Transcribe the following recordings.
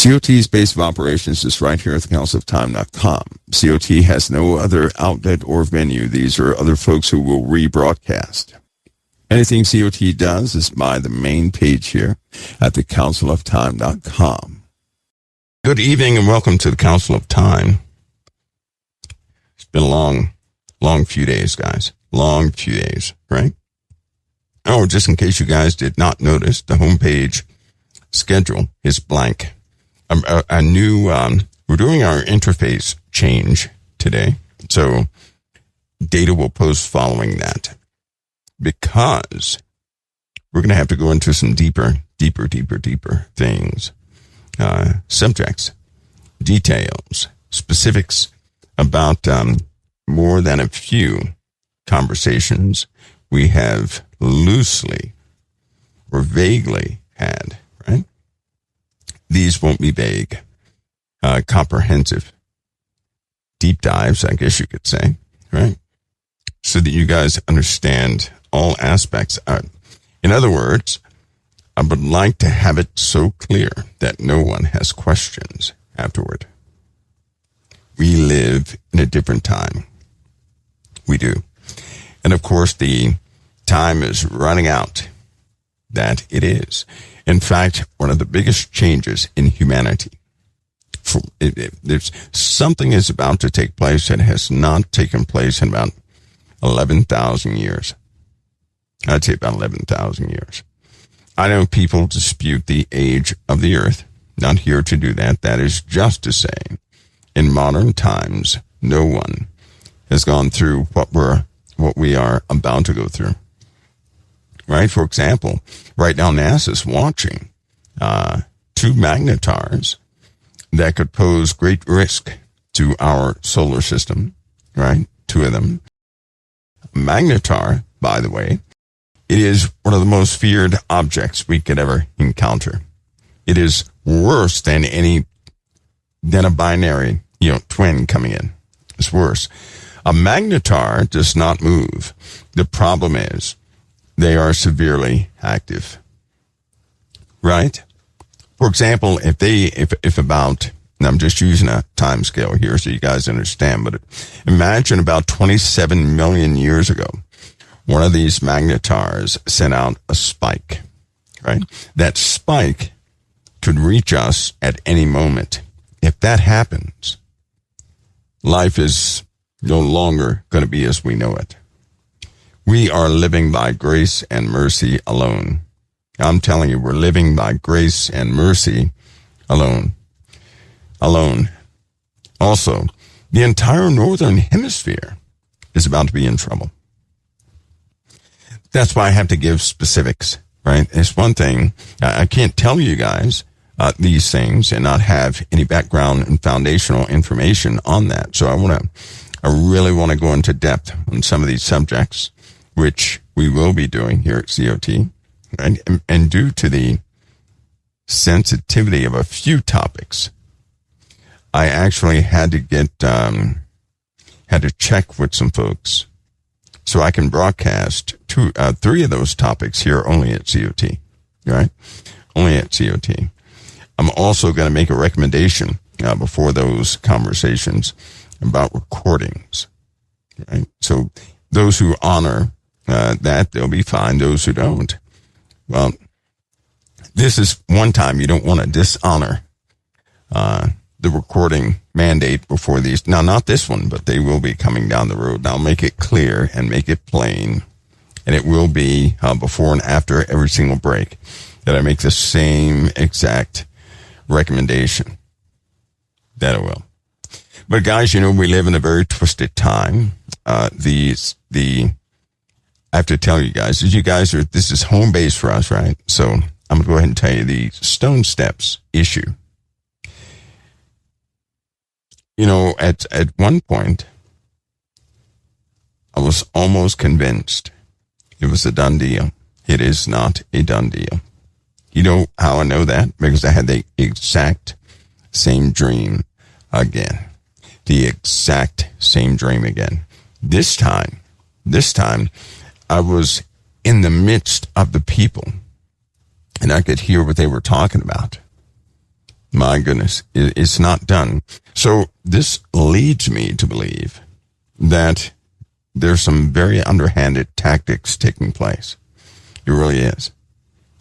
COT's base of operations is right here at thecouncilofTime.com. COT has no other outlet or venue. These are other folks who will rebroadcast. Anything COT does is by the main page here at thecouncilofTime.com. Good evening and welcome to the Council of Time. It's been a long few days, guys. Long few days, right? Oh, just in case you guys did not notice, the homepage schedule is blank. We're doing our interface change today, so data will post following that, because we're going to have to go into some deeper things, subjects, details, specifics about more than a few conversations we have loosely or vaguely had, right? These won't be vague, comprehensive deep dives, I guess you could say, right? So that you guys understand all aspects. In other words, I would like to have it so clear that no one has questions afterward. We live in a different time. We do. And of course, the time is running out. That it is. In fact, one of the biggest changes in humanity. There's something is about to take place that has not taken place in about 11,000 years. I'd say about 11,000 years. I know people dispute the age of the earth. Not here to do that. That is just to say, in modern times, no one has gone through what we are about to go through. Right? For example, right now NASA's watching two magnetars that could pose great risk to our solar system. Right? Two of them. Magnetar, by the way, it is one of the most feared objects we could ever encounter. It is worse than a binary, twin coming in. It's worse. A magnetar does not move. The problem is they are severely active. Right? For example, if about, and I'm just using a time scale here so you guys understand, but imagine about 27 million years ago, one of these magnetars sent out a spike, right? That spike could reach us at any moment. If that happens, life is no longer going to be as we know it. We are living by grace and mercy alone. I'm telling you, we're living by grace and mercy alone. Alone. Also, the entire northern hemisphere is about to be in trouble. That's why I have to give specifics, right? It's one thing. I can't tell you guys these things and not have any background and foundational information on that. So I really want to go into depth on some of these subjects, which we will be doing here at COT. And due to the sensitivity of a few topics, I actually had to check with some folks so I can broadcast three of those topics here only at COT, right? Only at COT. I'm also going to make a recommendation before those conversations about recordings, right? So those who honor that, they'll be fine. Those who don't, well, this is one time you don't want to dishonor the recording mandate before these. Now, not this one, but they will be coming down the road. I'll make it clear and make it plain. And it will be before and after every single break that I make the same exact recommendation. That I will. But guys, we live in a very twisted time. I have to tell you guys, this is home base for us, right? So I'm going to go ahead and tell you the stone steps issue. At one point, I was almost convinced it was a done deal. It is not a done deal. You know how I know that? Because I had the exact same dream again. The exact same dream again. This time, I was in the midst of the people, and I could hear what they were talking about. My goodness, it's not done. So this leads me to believe that there's some very underhanded tactics taking place. It really is.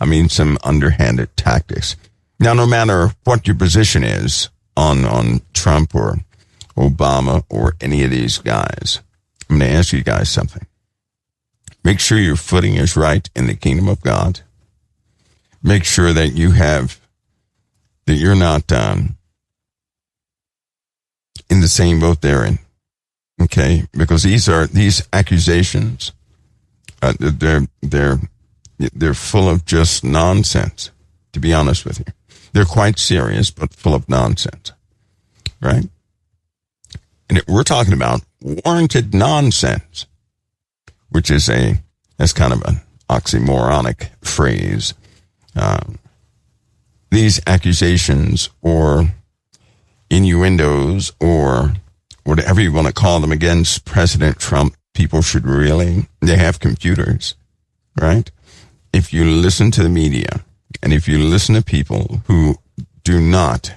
I mean, some underhanded tactics. Now, no matter what your position is on Trump or Obama or any of these guys, I'm going to ask you guys something. Make sure your footing is right in the kingdom of God. Make sure that you're not in the same boat they're in. Okay? Because these accusations, they're full of just nonsense, to be honest with you. They're quite serious, but full of nonsense. Right? And we're talking about warranted nonsense, which is that's kind of an oxymoronic phrase. These accusations or innuendos or whatever you want to call them against President Trump, people should they have computers, right? If you listen to the media and if you listen to people who do not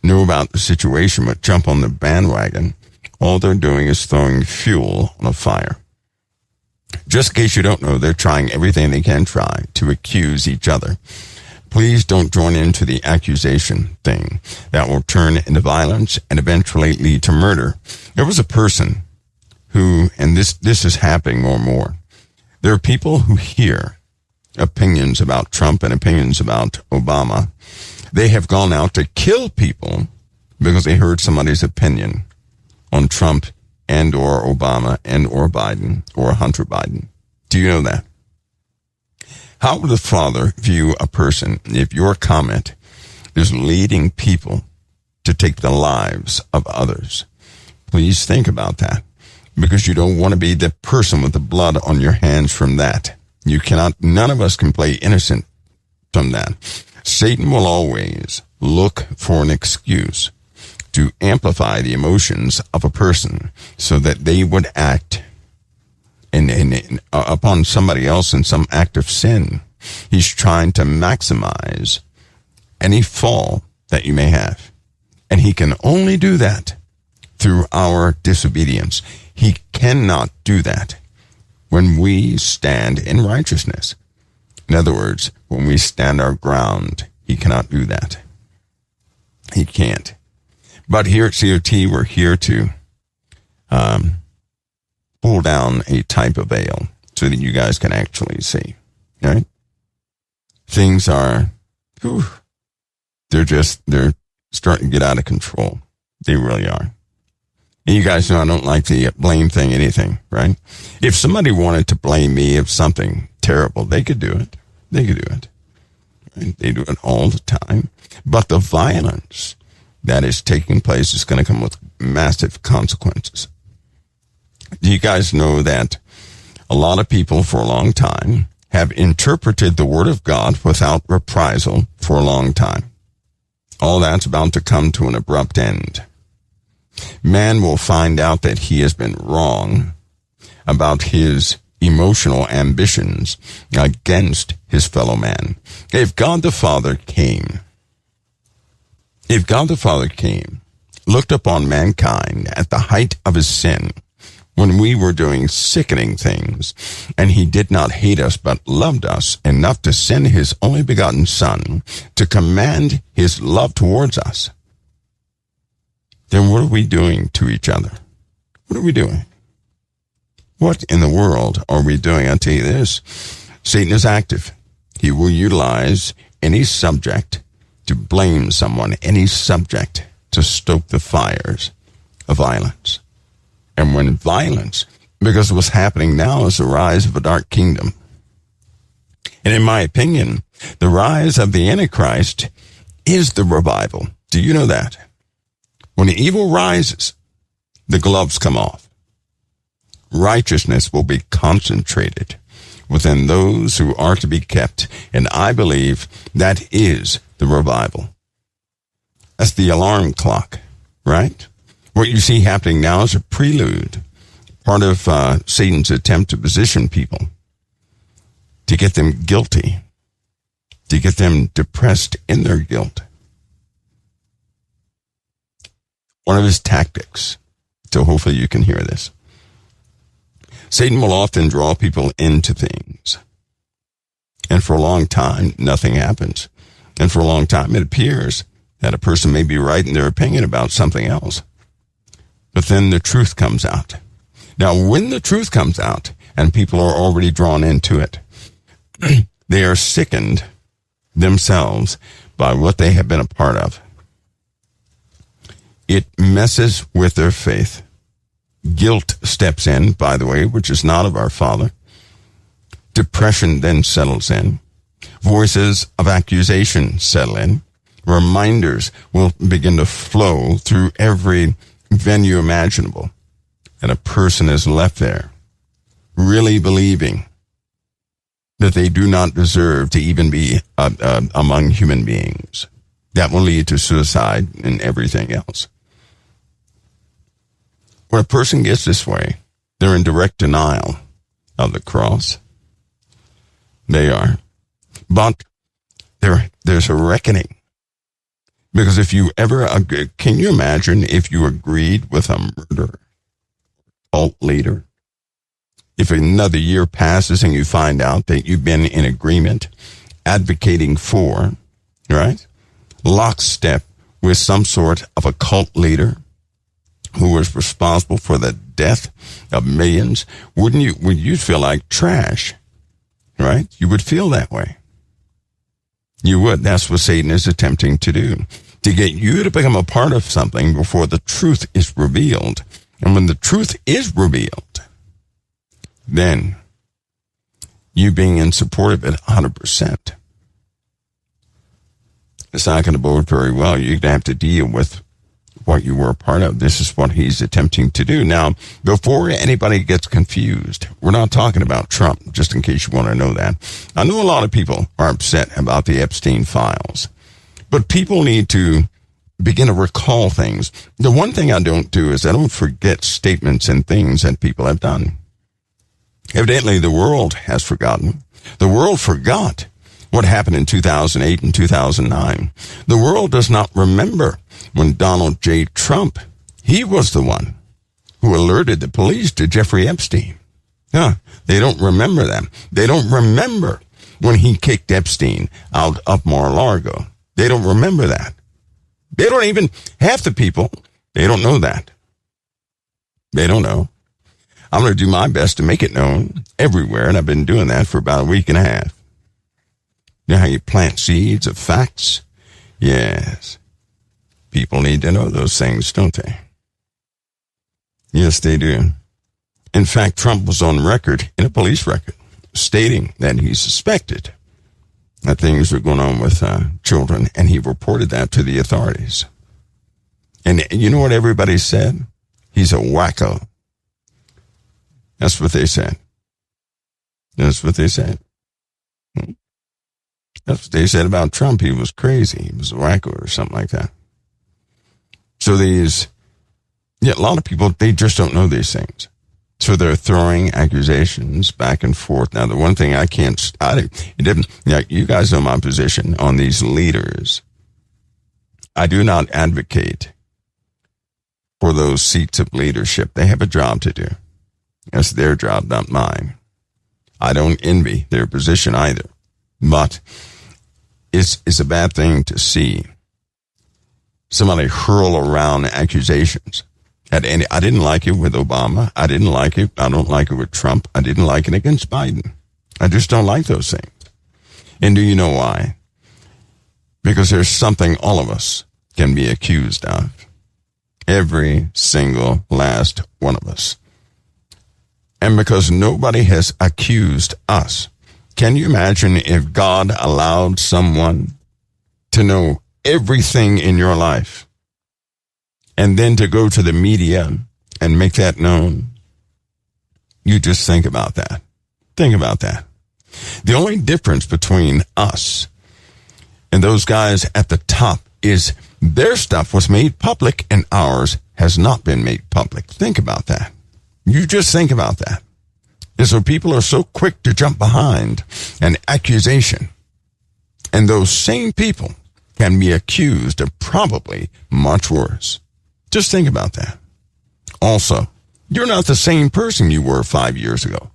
know about the situation but jump on the bandwagon, all they're doing is throwing fuel on a fire. Just in case you don't know, they're trying everything they can try to accuse each other. Please don't join into the accusation thing. That will turn into violence and eventually lead to murder. There was a person who, and this is happening more and more, there are people who hear opinions about Trump and opinions about Obama. They have gone out to kill people because they heard somebody's opinion on Trump and or Obama and or Biden or Hunter Biden. Do you know that? How would the Father view a person if your comment is leading people to take the lives of others? Please think about that, because you don't want to be the person with the blood on your hands from that. None of us can play innocent from that. Satan will always look for an excuse to amplify the emotions of a person so that they would act upon somebody else in some act of sin. He's trying to maximize any fall that you may have. And he can only do that through our disobedience. He cannot do that when we stand in righteousness. In other words, when we stand our ground, he cannot do that. He can't. But here at COT, we're here to pull down a type of veil so that you guys can actually see. All right? Things are, they're starting to get out of control. They really are. And you guys know I don't like the blame thing, anything, right? If somebody wanted to blame me of something terrible, they could do it. They could do it. Right? They do it all the time. But the violence that is taking place is going to come with massive consequences. Do you guys know that a lot of people for a long time have interpreted the Word of God without reprisal for a long time? All that's about to come to an abrupt end. Man will find out that he has been wrong about his emotional ambitions against his fellow man. If God the Father came, looked upon mankind at the height of his sin, when we were doing sickening things, and he did not hate us but loved us enough to send his only begotten Son to command his love towards us, then what are we doing to each other? What are we doing? What in the world are we doing? I'll tell you this. Satan is active. He will utilize any subject to blame someone, any subject to stoke the fires of violence. And when violence, because what's happening now is the rise of a dark kingdom. And in my opinion, the rise of the Antichrist is the revival. Do you know that? When the evil rises, the gloves come off. Righteousness will be concentrated within those who are to be kept. And I believe that is the revival. That's the alarm clock, right? What you see happening now is a prelude, part of Satan's attempt to position people, to get them guilty, to get them depressed in their guilt. One of his tactics. So hopefully you can hear this. Satan will often draw people into things. And for a long time, nothing happens. And for a long time, it appears that a person may be right in their opinion about something else. But then the truth comes out. Now, when the truth comes out and people are already drawn into it, they are sickened themselves by what they have been a part of. It messes with their faith. Guilt steps in, by the way, which is not of our Father. Depression then settles in. Voices of accusation settle in. Reminders will begin to flow through every venue imaginable. And a person is left there, really believing that they do not deserve to even be among human beings. That will lead to suicide and everything else. When a person gets this way, they're in direct denial of the cross. They are. But there's a reckoning. Because if you ever, can you imagine if you agreed with a murderer, cult leader? If another year passes and you find out that you've been in agreement, advocating for, right, lockstep with some sort of a cult leader who was responsible for the death of millions, would you feel like trash, right? You would feel that way. You would. That's what Satan is attempting to do, to get you to become a part of something before the truth is revealed. And when the truth is revealed, then you being in support of it 100%. It's not going to bode very well. You're going to have to deal with what you were a part of. This is what he's attempting to do. Now, before anybody gets confused, we're not talking about Trump, just in case you want to know that. I know a lot of people are upset about the Epstein files, but people need to begin to recall things. The one thing I don't do is I don't forget statements and things that people have done. Evidently, the world has forgotten. The world forgot what happened in 2008 and 2009. The world does not remember when Donald J. Trump, he was the one who alerted the police to Jeffrey Epstein. They don't remember that. They don't remember when he kicked Epstein out of Mar-a-Lago. They don't remember that. They don't even, half the people, they don't know that. They don't know. I'm going to do my best to make it known everywhere, and I've been doing that for about a week and a half. You know how you plant seeds of facts? Yes. People need to know those things, don't they? Yes, they do. In fact, Trump was on record, in a police record, stating that he suspected that things were going on with children, and he reported that to the authorities. And you know what everybody said? He's a wacko. That's what they said. That's what they said. That's what they said about Trump. He was crazy. He was a wacko or something like that. So a lot of people, they just don't know these things. So they're throwing accusations back and forth. Now, the one thing you guys know my position on these leaders. I do not advocate for those seats of leadership. They have a job to do. That's their job, not mine. I don't envy their position either. But it's a bad thing to see somebody hurl around accusations. I didn't like it with Obama. I didn't like it. I don't like it with Trump. I didn't like it against Biden. I just don't like those things. And do you know why? Because there's something all of us can be accused of. Every single last one of us. And because nobody has accused us. Can you imagine if God allowed someone to know everything in your life and then to go to the media and make that known? You just think about that. Think about that. The only difference between us and those guys at the top is their stuff was made public and ours has not been made public. Think about that. You just think about that. And so people are so quick to jump behind an accusation. And those same people can be accused of probably much worse. Just think about that. Also, you're not the same person you were 5 years ago.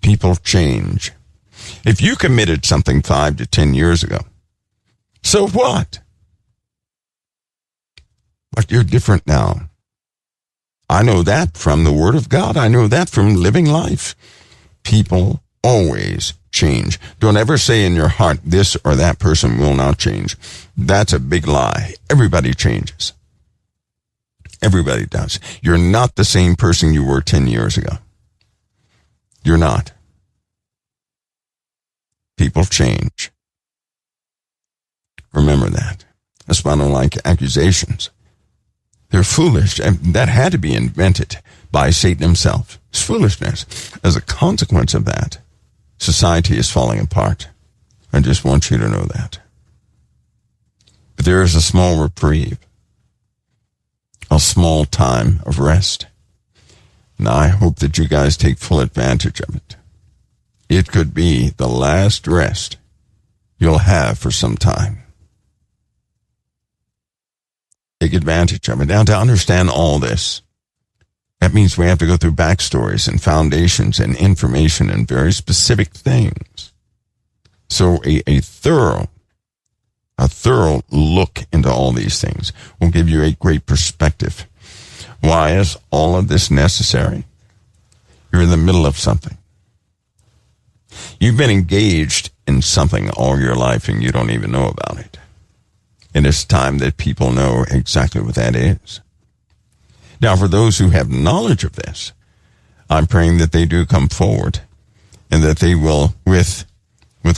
People change. If you committed something 5 to 10 years ago, so what? But you're different now. I know that from the Word of God. I know that from living life. People always change. Don't ever say in your heart, this or that person will not change. That's a big lie. Everybody changes. Everybody does. You're not the same person you were 10 years ago. You're not. People change. Remember that. That's why I don't like accusations. They're foolish, and that had to be invented by Satan himself. It's foolishness. As a consequence of that, society is falling apart. I just want you to know that. But there is a small reprieve, a small time of rest. And I hope that you guys take full advantage of it. It could be the last rest you'll have for some time. Take advantage of it. Now, to understand all this, that means we have to go through backstories and foundations and information and very specific things. So a thorough look into all these things will give you a great perspective. Why is all of this necessary? You're in the middle of something. You've been engaged in something all your life and you don't even know about it. And it's time that people know exactly what that is. Now, for those who have knowledge of this, I'm praying that they do come forward and that they will, with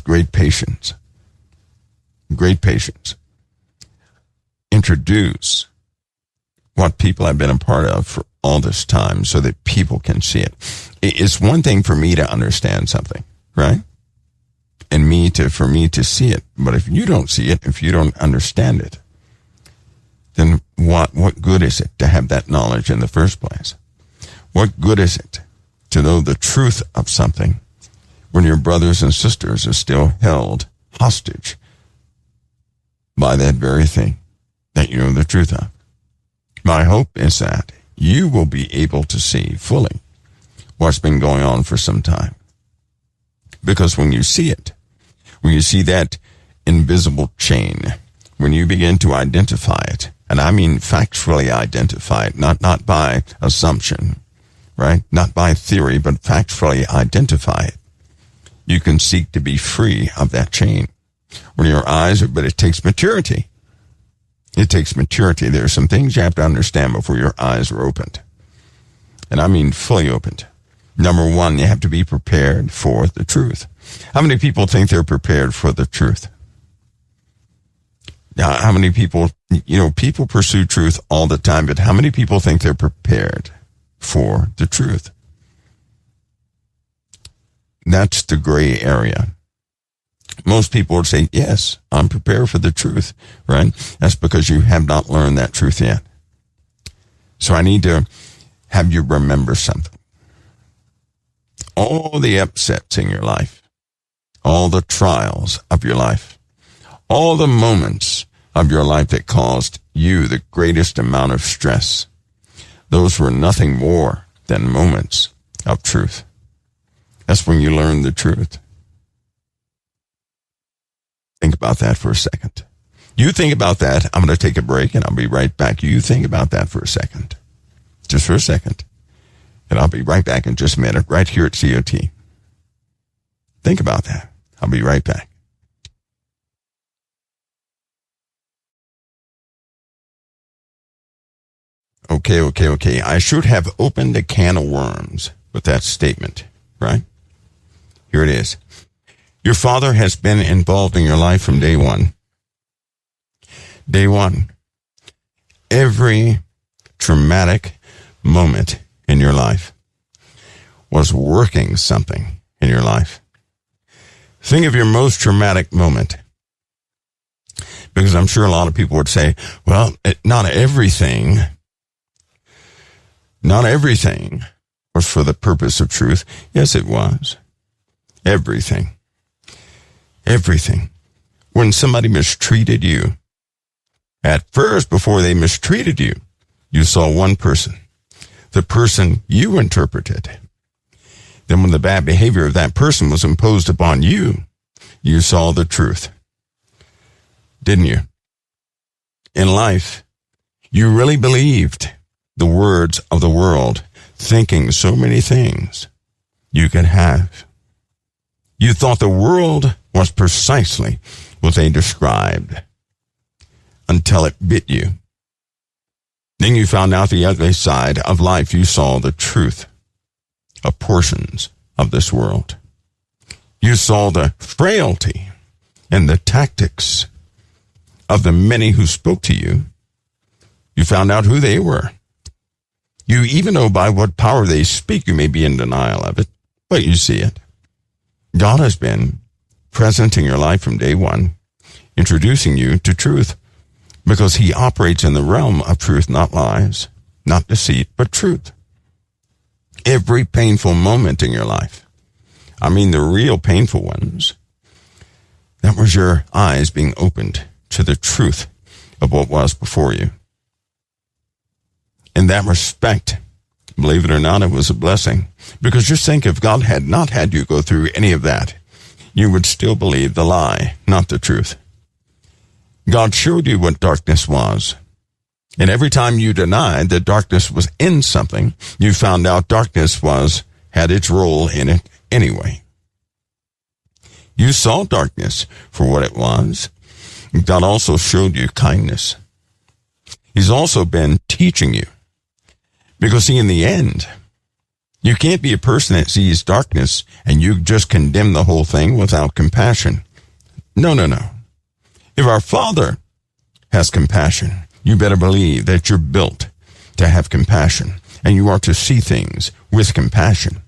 great patience, introduce what people have been a part of for all this time so that people can see it. It's one thing for me to understand something, right? And for me to see it. But if you don't see it, if you don't understand it, then what good is it to have that knowledge in the first place? What good is it to know the truth of something when your brothers and sisters are still held hostage by that very thing that you know the truth of? My hope is that you will be able to see fully what's been going on for some time. Because when you see it, when you see that invisible chain, when you begin to identify it, and I mean factually identify it, not by assumption, right? Not by theory, but factually identify it, you can seek to be free of that chain. When your eyes but it takes maturity. It takes maturity. There are some things you have to understand before your eyes are opened. And I mean fully opened. Number one, you have to be prepared for the truth. How many people think they're prepared for the truth? Now, how many people, people pursue truth all the time, but how many people think they're prepared for the truth? That's the gray area. Most people would say, yes, I'm prepared for the truth, right? That's because you have not learned that truth yet. So I need to have you remember something. All the upsets in your life, all the trials of your life, all the moments of your life that caused you the greatest amount of stress, those were nothing more than moments of truth. That's when you learn the truth. Think about that for a second. You think about that. I'm going to take a break and I'll be right back. You think about that for a second. Just for a second. And I'll be right back in just a minute, right here at COT. Think about that. I'll be right back. Okay. I should have opened a can of worms with that statement, right? Here it is. Your father has been involved in your life from day one. Day one. Every traumatic moment in your life was working something in your life. Think of your most traumatic moment. Because I'm sure a lot of people would say, well, not everything was for the purpose of truth. Yes, it was. Everything. When somebody mistreated you, at first, before they mistreated you, you saw one person, the person you interpreted. Then when the bad behavior of that person was imposed upon you, you saw the truth. Didn't you? In life, you really believed the words of the world, thinking so many things you could have. You thought the world was precisely what they described until it bit you. Then you found out the ugly side of life. You saw the truth of portions of this world. You saw the frailty and the tactics of the many who spoke to you. You found out who they were. You even know by what power they speak. You may be in denial of it, but you see it. God has been present in your life from day one, introducing you to truth, because he operates in the realm of truth, not lies, not deceit, but truth. Every painful moment in your life, I mean the real painful ones, that was your eyes being opened to the truth of what was before you. In that respect, believe it or not, it was a blessing. Because just think, if God had not had you go through any of that, you would still believe the lie, not the truth. God showed you what darkness was. And every time you denied that darkness was in something, you found out darkness had its role in it anyway. You saw darkness for what it was. God also showed you kindness. He's also been teaching you. Because see, in the end, you can't be a person that sees darkness and you just condemn the whole thing without compassion. No. If our Father has compassion, you better believe that you're built to have compassion, and you are to see things with compassion.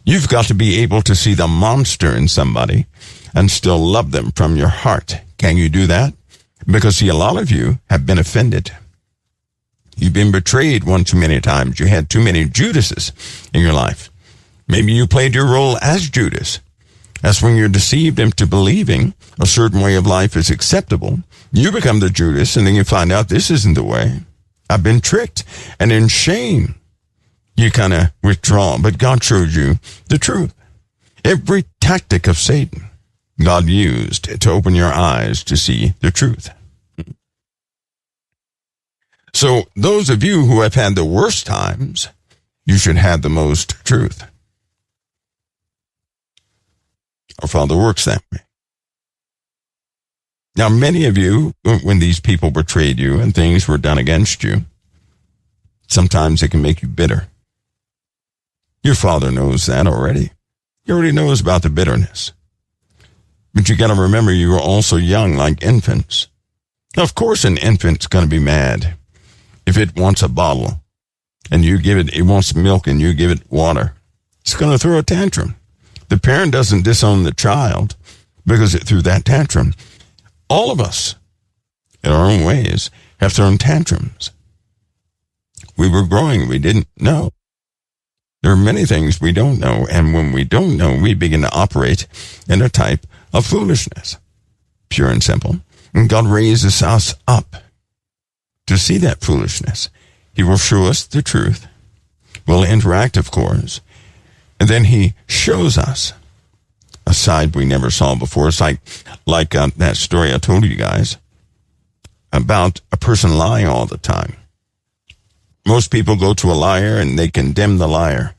You've got to be able to see the monster in somebody and still love them from your heart. Can you do that? Because see, a lot of you have been offended. You've been betrayed one too many times. You had too many Judases in your life. Maybe you played your role as Judas. That's when you're deceived into believing a certain way of life is acceptable. You become the Judas, and then you find out this isn't the way. I've been tricked. And in shame, you kind of withdraw. But God showed you the truth. Every tactic of Satan, God used to open your eyes to see the truth. So those of you who have had the worst times, you should have the most truth. Our Father works that way. Now, many of you, when these people betrayed you and things were done against you, sometimes it can make you bitter. Your Father knows that already. He already knows about the bitterness. But you got to remember, you are also young like infants. Now, of course, an infant's going to be mad if it wants a bottle and you give it wants milk and you give it water. It's going to throw a tantrum. The parent doesn't disown the child because it threw that tantrum. All of us, in our own ways, have thrown tantrums. We were growing. We didn't know. There are many things we don't know. And when we don't know, we begin to operate in a type of foolishness. Pure and simple. And God raises us up to see that foolishness. He will show us the truth. We'll interact, of course. And then he shows us a side we never saw before. It's like that story I told you guys about a person lying all the time. Most people go to a liar and they condemn the liar.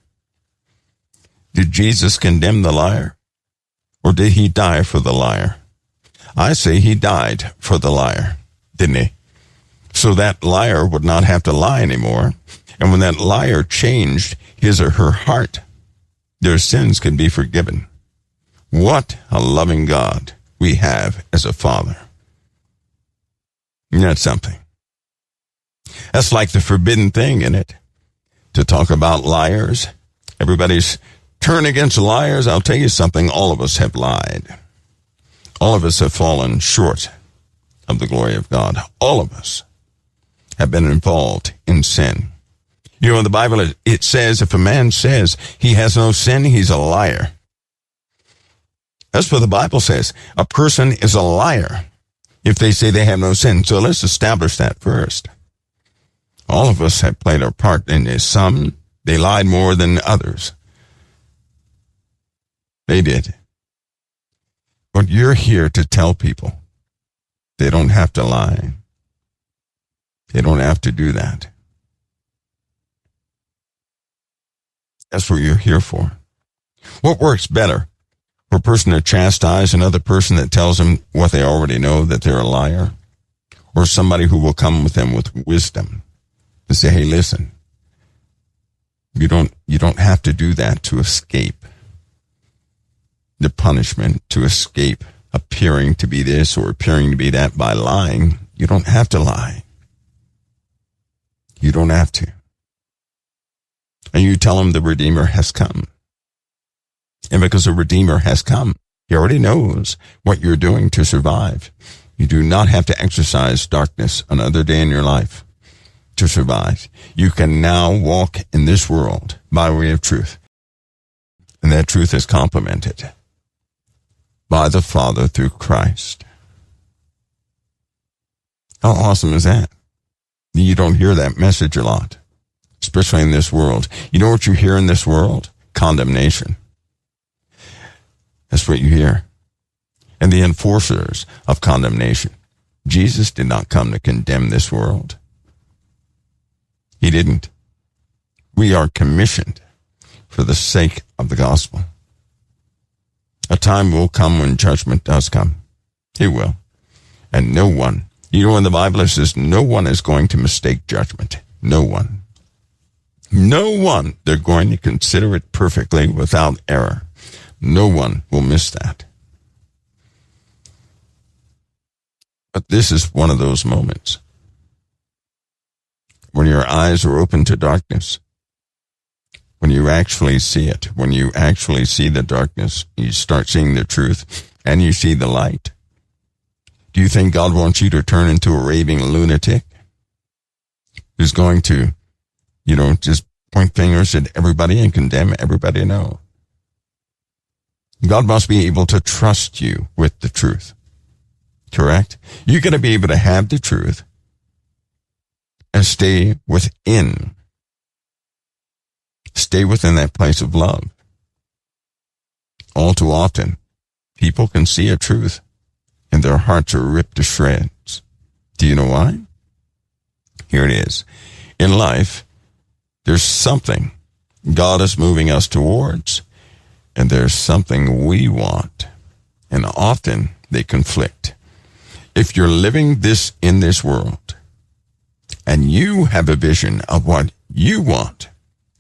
Did Jesus condemn the liar? Or did he die for the liar? I say he died for the liar, didn't he? So that liar would not have to lie anymore. And when that liar changed his or her heart, their sins can be forgiven. What a loving God we have as a Father. Isn't that something? That's like the forbidden thing in it, to talk about liars. Everybody's turned against liars. I'll tell you something, all of us have lied. All of us have fallen short of the glory of God. All of us have been involved in sin. You know, in the Bible, it says, if a man says he has no sin, he's a liar. That's what the Bible says. A person is a liar if they say they have no sin. So let's establish that first. All of us have played our part in this. Some, they lied more than others. They did. But you're here to tell people they don't have to lie. They don't have to do that. That's what you're here for. What works better? For a person to chastise another person that tells them what they already know, that they're a liar? Or somebody who will come with them with wisdom and say, hey, listen, you don't have to do that to escape the punishment, to escape appearing to be this or appearing to be that by lying. You don't have to lie. You don't have to. And you tell them the Redeemer has come. And because the Redeemer has come, he already knows what you're doing to survive. You do not have to exercise darkness another day in your life to survive. You can now walk in this world by way of truth. And that truth is complemented by the Father through Christ. How awesome is that? You don't hear that message a lot, especially in this world. You know what you hear in this world? Condemnation. That's what you hear. And the enforcers of condemnation. Jesus did not come to condemn this world. He didn't. We are commissioned for the sake of the gospel. A time will come when judgment does come. It will. And no one, you know, in the Bible it says no one is going to mistake judgment. No one. No one. They're going to consider it perfectly without error. No one will miss that. But this is one of those moments when your eyes are open to darkness, when you actually see it, when you actually see the darkness, you start seeing the truth, and you see the light. Do you think God wants you to turn into a raving lunatic who's going to, just point fingers at everybody and condemn everybody? No. God must be able to trust you with the truth. Correct? You're going to be able to have the truth and stay within. Stay within that place of love. All too often, people can see a truth and their hearts are ripped to shreds. Do you know why? Here it is. In life, there's something God is moving us towards, and there's something we want. And often they conflict. If you're living this in this world, and you have a vision of what you want,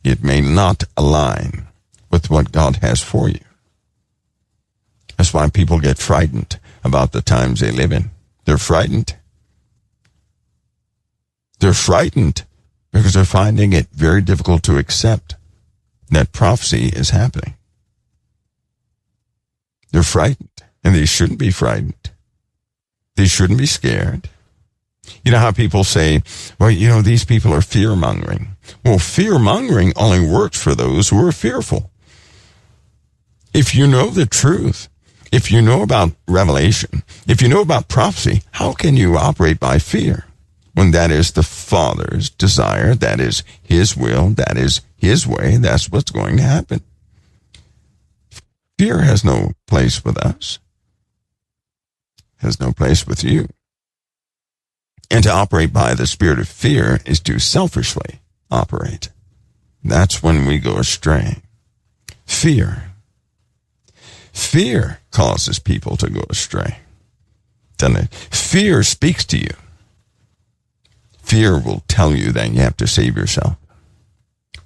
it may not align with what God has for you. That's why people get frightened about the times they live in. They're frightened. They're frightened because they're finding it very difficult to accept that prophecy is happening. They're frightened, and they shouldn't be frightened. They shouldn't be scared. You know how people say, well, these people are fear-mongering. Well, fear-mongering only works for those who are fearful. If you know the truth, if you know about revelation, if you know about prophecy, how can you operate by fear when that is the Father's desire, that is His will, that is His way, that's what's going to happen? Fear has no place with us, has no place with you. And to operate by the spirit of fear is to selfishly operate. That's when we go astray. Fear. Fear causes people to go astray. Doesn't it? Fear speaks to you. Fear will tell you that you have to save yourself.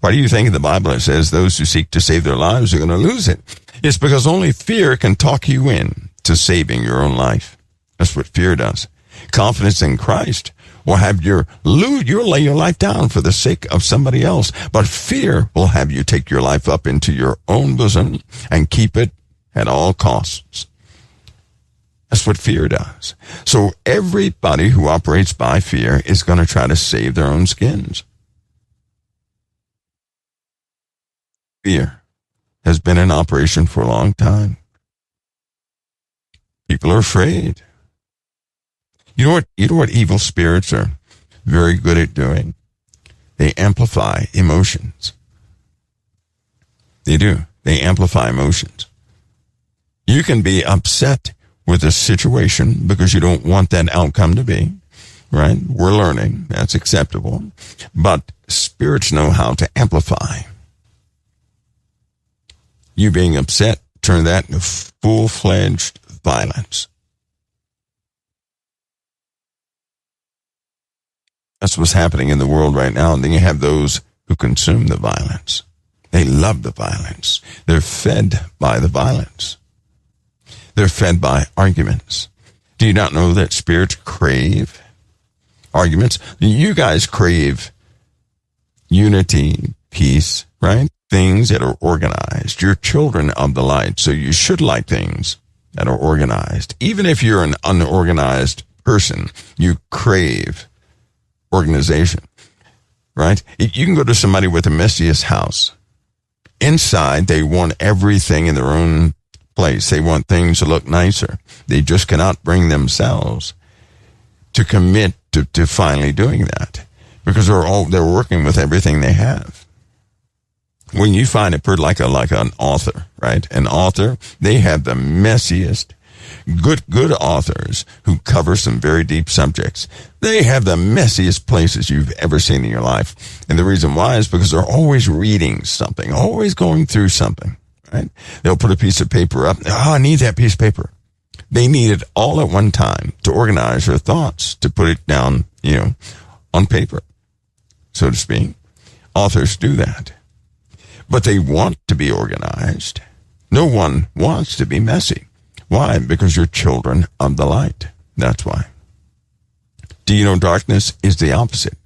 Why do you think in the Bible it says those who seek to save their lives are going to lose it? It's because only fear can talk you in to saving your own life. That's what fear does. Confidence in Christ will have you'll lay your life down for the sake of somebody else. But fear will have you take your life up into your own bosom and keep it at all costs. That's what fear does. So everybody who operates by fear is going to try to save their own skins. Fear has been in operation for a long time. People are afraid. You know what evil spirits are very good at doing? They amplify emotions. They do. They amplify emotions. You can be upset with a situation because you don't want that outcome to be, right? We're learning. That's acceptable. But spirits know how to amplify. You being upset, turn that into full-fledged violence. That's what's happening in the world right now. And then you have those who consume the violence. They love the violence. They're fed by the violence. They're fed by arguments. Do you not know that spirits crave arguments? You guys crave unity, peace, right? Things that are organized. You're children of the light, so you should like things that are organized. Even if you're an unorganized person, you crave organization, right? You can go to somebody with the messiest house. Inside, they want everything in their own place. They want things to look nicer. They just cannot bring themselves to commit to finally doing that because they're working with everything they have. When you find it like an author, right? An author, they have the messiest, good authors who cover some very deep subjects. They have the messiest places you've ever seen in your life. And the reason why is because they're always reading something, always going through something, right? They'll put a piece of paper up. Oh, I need that piece of paper. They need it all at one time to organize their thoughts, to put it down, on paper, so to speak. Authors do that. But they want to be organized. No one wants to be messy. Why? Because you're children of the light. That's why. Do you know darkness is the opposite?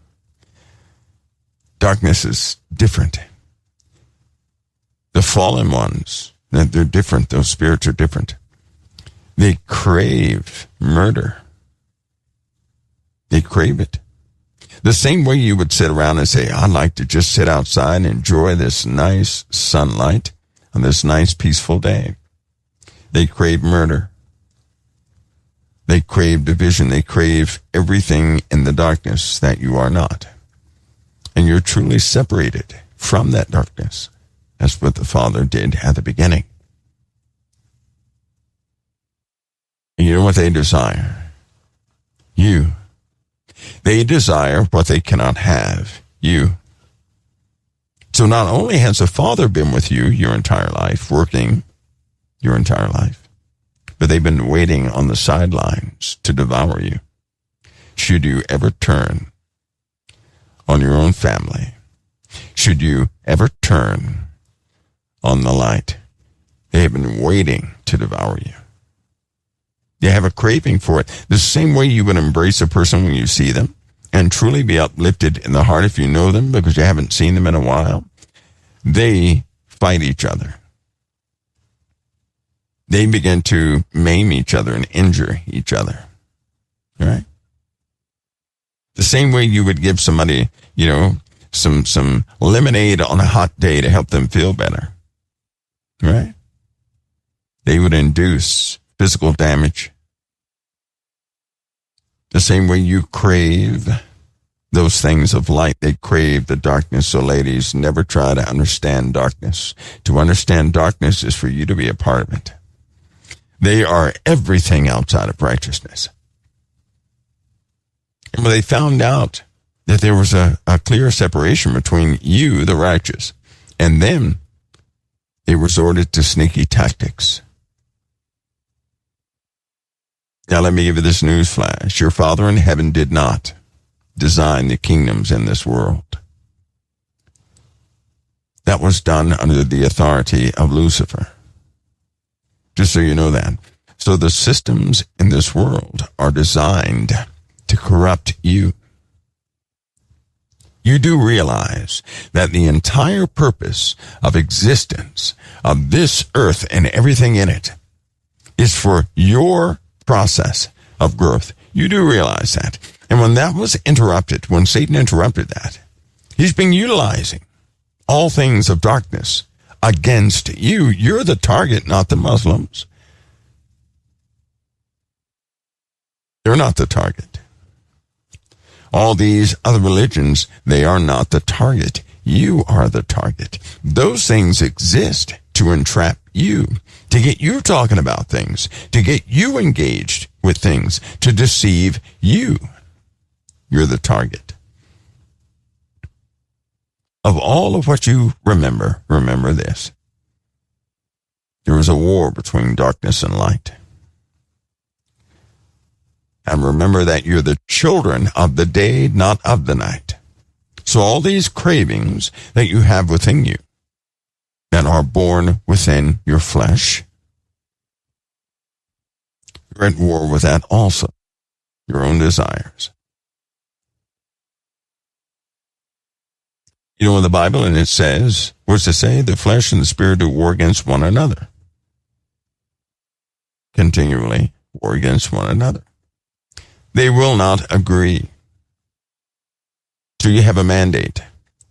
Darkness is different. The fallen ones, they're different. Those spirits are different. They crave murder. They crave it. The same way you would sit around and say, I'd like to just sit outside and enjoy this nice sunlight on this nice peaceful day. They crave murder. They crave division. They crave everything in the darkness that you are not. And you're truly separated from that darkness. That's what the Father did at the beginning. And you know what they desire? You. They desire what they cannot have. You. So not only has the Father been with you your entire life, working your entire life, but they've been waiting on the sidelines to devour you. Should you ever turn on your own family, should you ever turn on the light, they have been waiting to devour you. They have a craving for it. The same way you would embrace a person when you see them and truly be uplifted in the heart if you know them because you haven't seen them in a while, they fight each other. They begin to maim each other and injure each other. Right? The same way you would give somebody, some lemonade on a hot day to help them feel better. Right? They would induce physical damage. The same way you crave those things of light, they crave the darkness. So ladies, never try to understand darkness. To understand darkness is for you to be a part of it. They are everything outside of righteousness. And when they found out that there was a clear separation between you, the righteous, and them, they resorted to sneaky tactics. Now let me give you this news flash. Your Father in heaven did not design the kingdoms in this world. That was done under the authority of Lucifer. Just so you know that. So the systems in this world are designed to corrupt you. You do realize that the entire purpose of existence of this earth and everything in it is for your process of growth. You do realize that. And when that was interrupted, when Satan interrupted that, he's been utilizing all things of darkness against you. You're the target, not the Muslims. They're not the target. All these other religions, they are not the target. You are the target. Those things exist to entrap you, to get you talking about things, to get you engaged with things, to deceive you. You're the target. Of all of what you remember this. There was a war between darkness and light. And remember that you're the children of the day, not of the night. So all these cravings that you have within you, that are born within your flesh, you're at war with that also, your own desires. You know in the Bible, and it says, what's it say? The flesh and the spirit do war against one another. Continually war against one another. They will not agree. So you have a mandate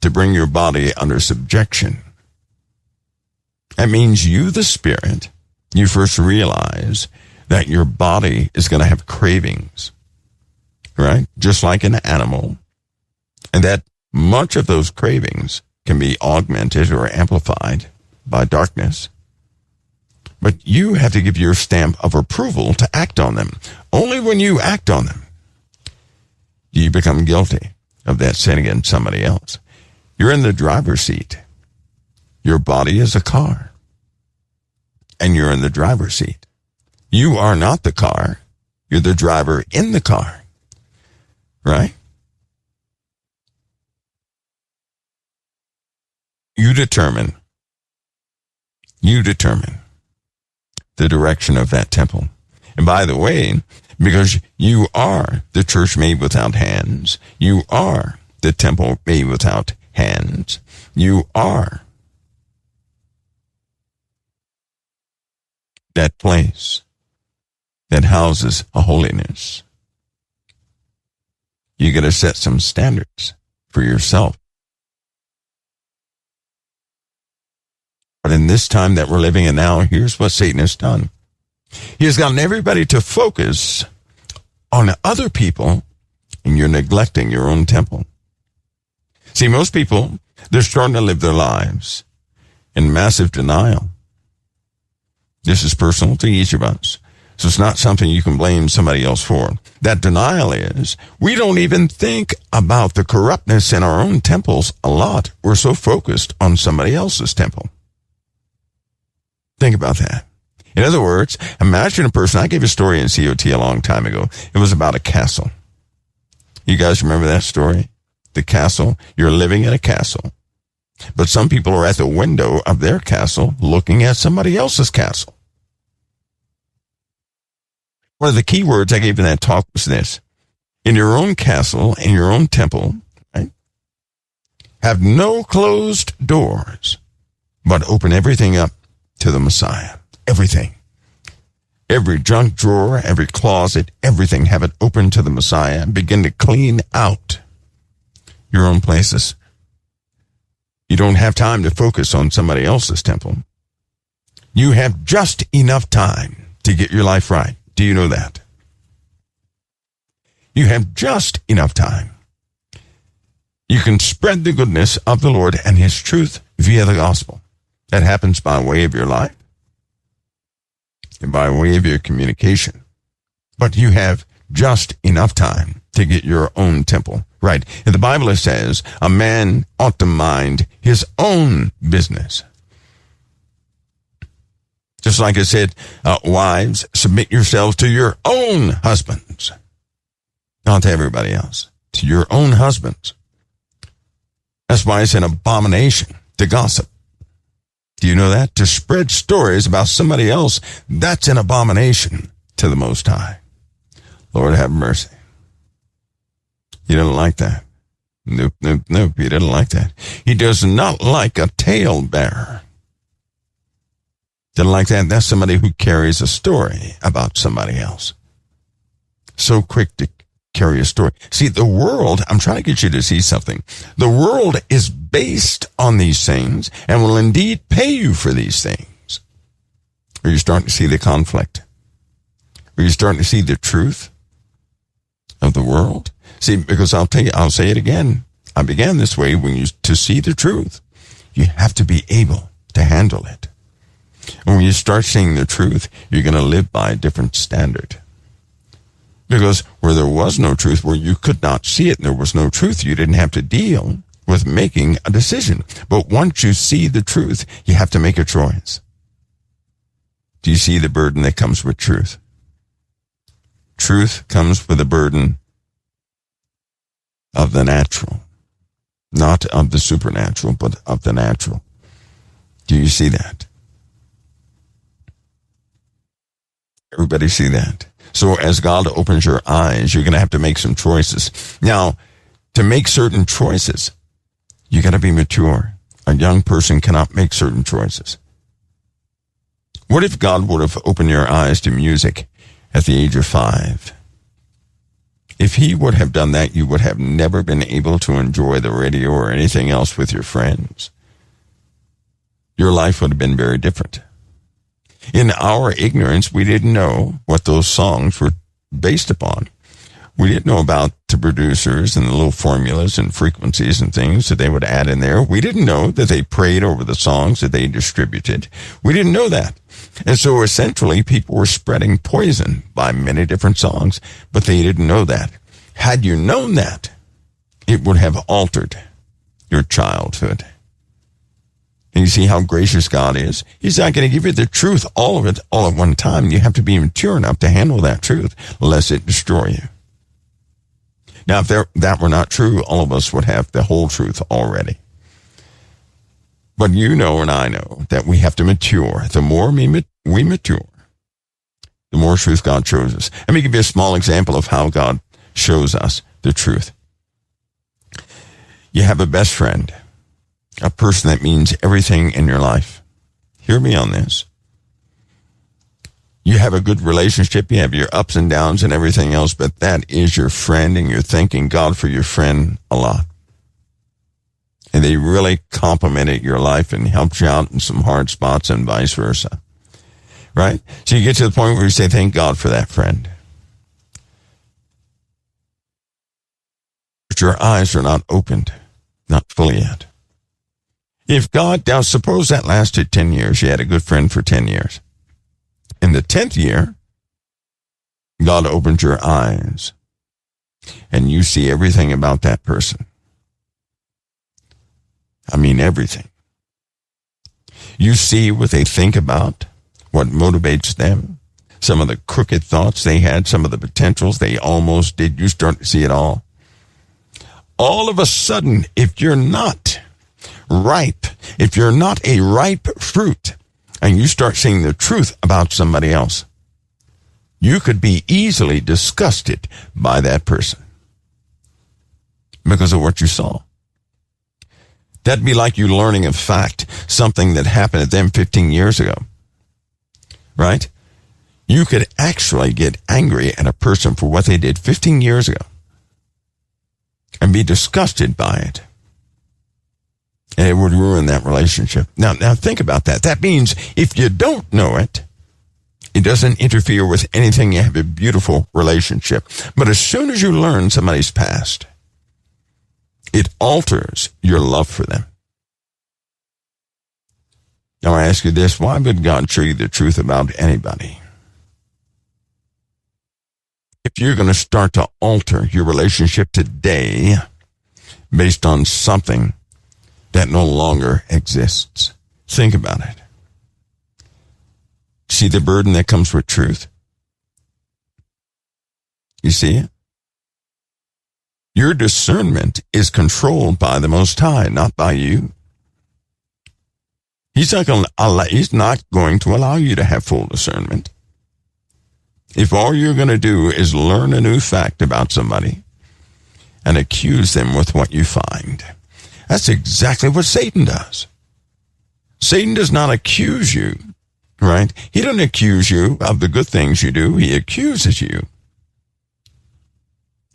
to bring your body under subjection. That means you, the spirit, you first realize that your body is going to have cravings, right? Just like an animal. And that much of those cravings can be augmented or amplified by darkness. But you have to give your stamp of approval to act on them. Only when you act on them do you become guilty of that sin against somebody else. You're in the driver's seat. Your body is a car. And you're in the driver's seat. You are not the car. You're the driver in the car. Right? You determine the direction of that temple. And by the way, because you are the church made without hands, you are the temple made without hands, you are that place that houses a holiness. You got to set some standards for yourself. But in this time that we're living in now, here's what Satan has done. He has gotten everybody to focus on other people, and you're neglecting your own temple. See, most people, they're starting to live their lives in massive denial. This is personal to each of us. So it's not something you can blame somebody else for. That denial is, we don't even think about the corruptness in our own temples a lot. We're so focused on somebody else's temple. Think about that. In other words, imagine a person. I gave a story in COT a long time ago. It was about a castle. You guys remember that story? The castle. You're living in a castle. But some people are at the window of their castle looking at somebody else's castle. One of the key words I gave in that talk was this. In your own castle, in your own temple, right, have no closed doors, but open everything up to the Messiah. Everything. Every junk drawer, every closet, everything, have it open to the Messiah and begin to clean out your own places. You don't have time to focus on somebody else's temple. You have just enough time to get your life right. Do you know that? You have just enough time. You can spread the goodness of the Lord and his truth via the gospel. That happens by way of your life and by way of your communication. But you have just enough time to get your own temple right. In the Bible it says, a man ought to mind his own business. Just like it said, wives, submit yourselves to your own husbands. Not to everybody else. To your own husbands. That's why it's an abomination to gossip. Do you know that? To spread stories about somebody else, that's an abomination to the Most High. Lord have mercy. He doesn't like that. Nope. He doesn't like that. He does not like a talebearer. Doesn't like that. That's somebody who carries a story about somebody else. So quick to carry a story. See, the world, I'm trying to get you to see something. The world is based on these things and will indeed pay you for these things. Are you starting to see the conflict? Are you starting to see the truth of the world? See, because I'll say it again. I began this way. To see the truth, you have to be able to handle it. And when you start seeing the truth, you're going to live by a different standard. Because where there was no truth, where you could not see it and there was no truth, you didn't have to deal with making a decision. But once you see the truth, you have to make a choice. Do you see the burden that comes with truth? Truth comes with a burden of the natural, not of the supernatural, but of the natural. Do you see that? Everybody see that? So as God opens your eyes, you're going to have to make some choices. Now, to make certain choices, you got to be mature. A young person cannot make certain choices. What if God would have opened your eyes to music at the age of 5? If he would have done that, you would have never been able to enjoy the radio or anything else with your friends. Your life would have been very different. In our ignorance, we didn't know what those songs were based upon. We didn't know about the producers and the little formulas and frequencies and things that they would add in there. We didn't know that they prayed over the songs that they distributed. We didn't know that. And so essentially people were spreading poison by many different songs, but they didn't know that. Had you known that, it would have altered your childhood. And you see how gracious God is? He's not going to give you the truth, all of it, all at one time. You have to be mature enough to handle that truth, lest it destroy you. Now, if that were not true, all of us would have the whole truth already. But you know and I know that we have to mature. The more we mature, the more truth God shows us. Let me give you a small example of how God shows us the truth. You have a best friend, a person that means everything in your life. Hear me on this. You have a good relationship, you have your ups and downs and everything else, but that is your friend, and you're thanking God for your friend a lot. And they really complimented your life and helped you out in some hard spots and vice versa. Right? So you get to the point where you say, thank God for that friend. But your eyes are not opened, not fully yet. If God, now suppose that lasted 10 years, you had a good friend for 10 years. In the 10th year, God opened your eyes and you see everything about that person. I mean everything. You see what they think about, what motivates them, some of the crooked thoughts they had, some of the potentials they almost did. You start to see it all. All of a sudden, if you're not ripe, if you're not a ripe fruit, and you start seeing the truth about somebody else, you could be easily disgusted by that person because of what you saw. That'd be like you learning a fact, something that happened to them 15 years ago, right? You could actually get angry at a person for what they did 15 years ago and be disgusted by it. And it would ruin that relationship. Now think about that. That means if you don't know it, it doesn't interfere with anything. You have a beautiful relationship. But as soon as you learn somebody's past, it alters your love for them. Now I ask you this, why would God show you the truth about anybody? If you're going to start to alter your relationship today based on something that no longer exists, think about it. See the burden that comes with truth? You see it? Your discernment is controlled by the Most High, not by you. He's not going to allow you to have full discernment. If all you're going to do is learn a new fact about somebody and accuse them with what you find, that's exactly what Satan does. Satan does not accuse you, right? He doesn't accuse you of the good things you do. He accuses you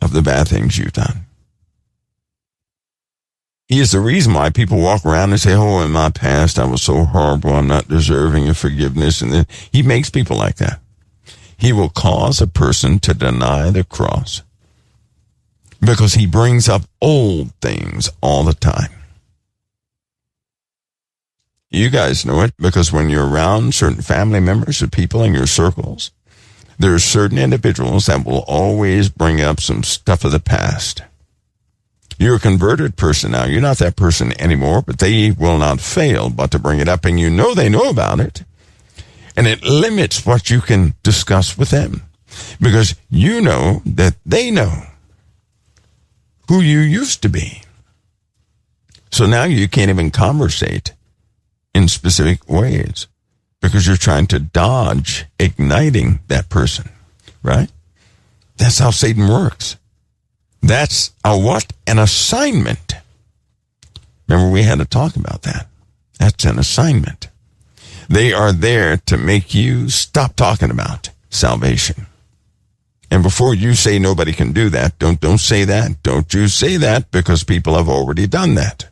of the bad things you've done. He is the reason why people walk around and say, oh, in my past I was so horrible, I'm not deserving of forgiveness. And then he makes people like that. He will cause a person to deny the cross because he brings up old things all the time. You guys know it because when you're around certain family members or people in your circles, there are certain individuals that will always bring up some stuff of the past. You're a converted person now. You're not that person anymore, but they will not fail but to bring it up, and you know they know about it. And it limits what you can discuss with them because you know that they know who you used to be. So now you can't even conversate in specific ways because you're trying to dodge igniting that person, right? That's how Satan works. That's a what? An assignment. Remember, we had to talk about that. That's an assignment. They are there to make you stop talking about salvation. And before you say nobody can do that, don't say that. Don't you say that because people have already done that.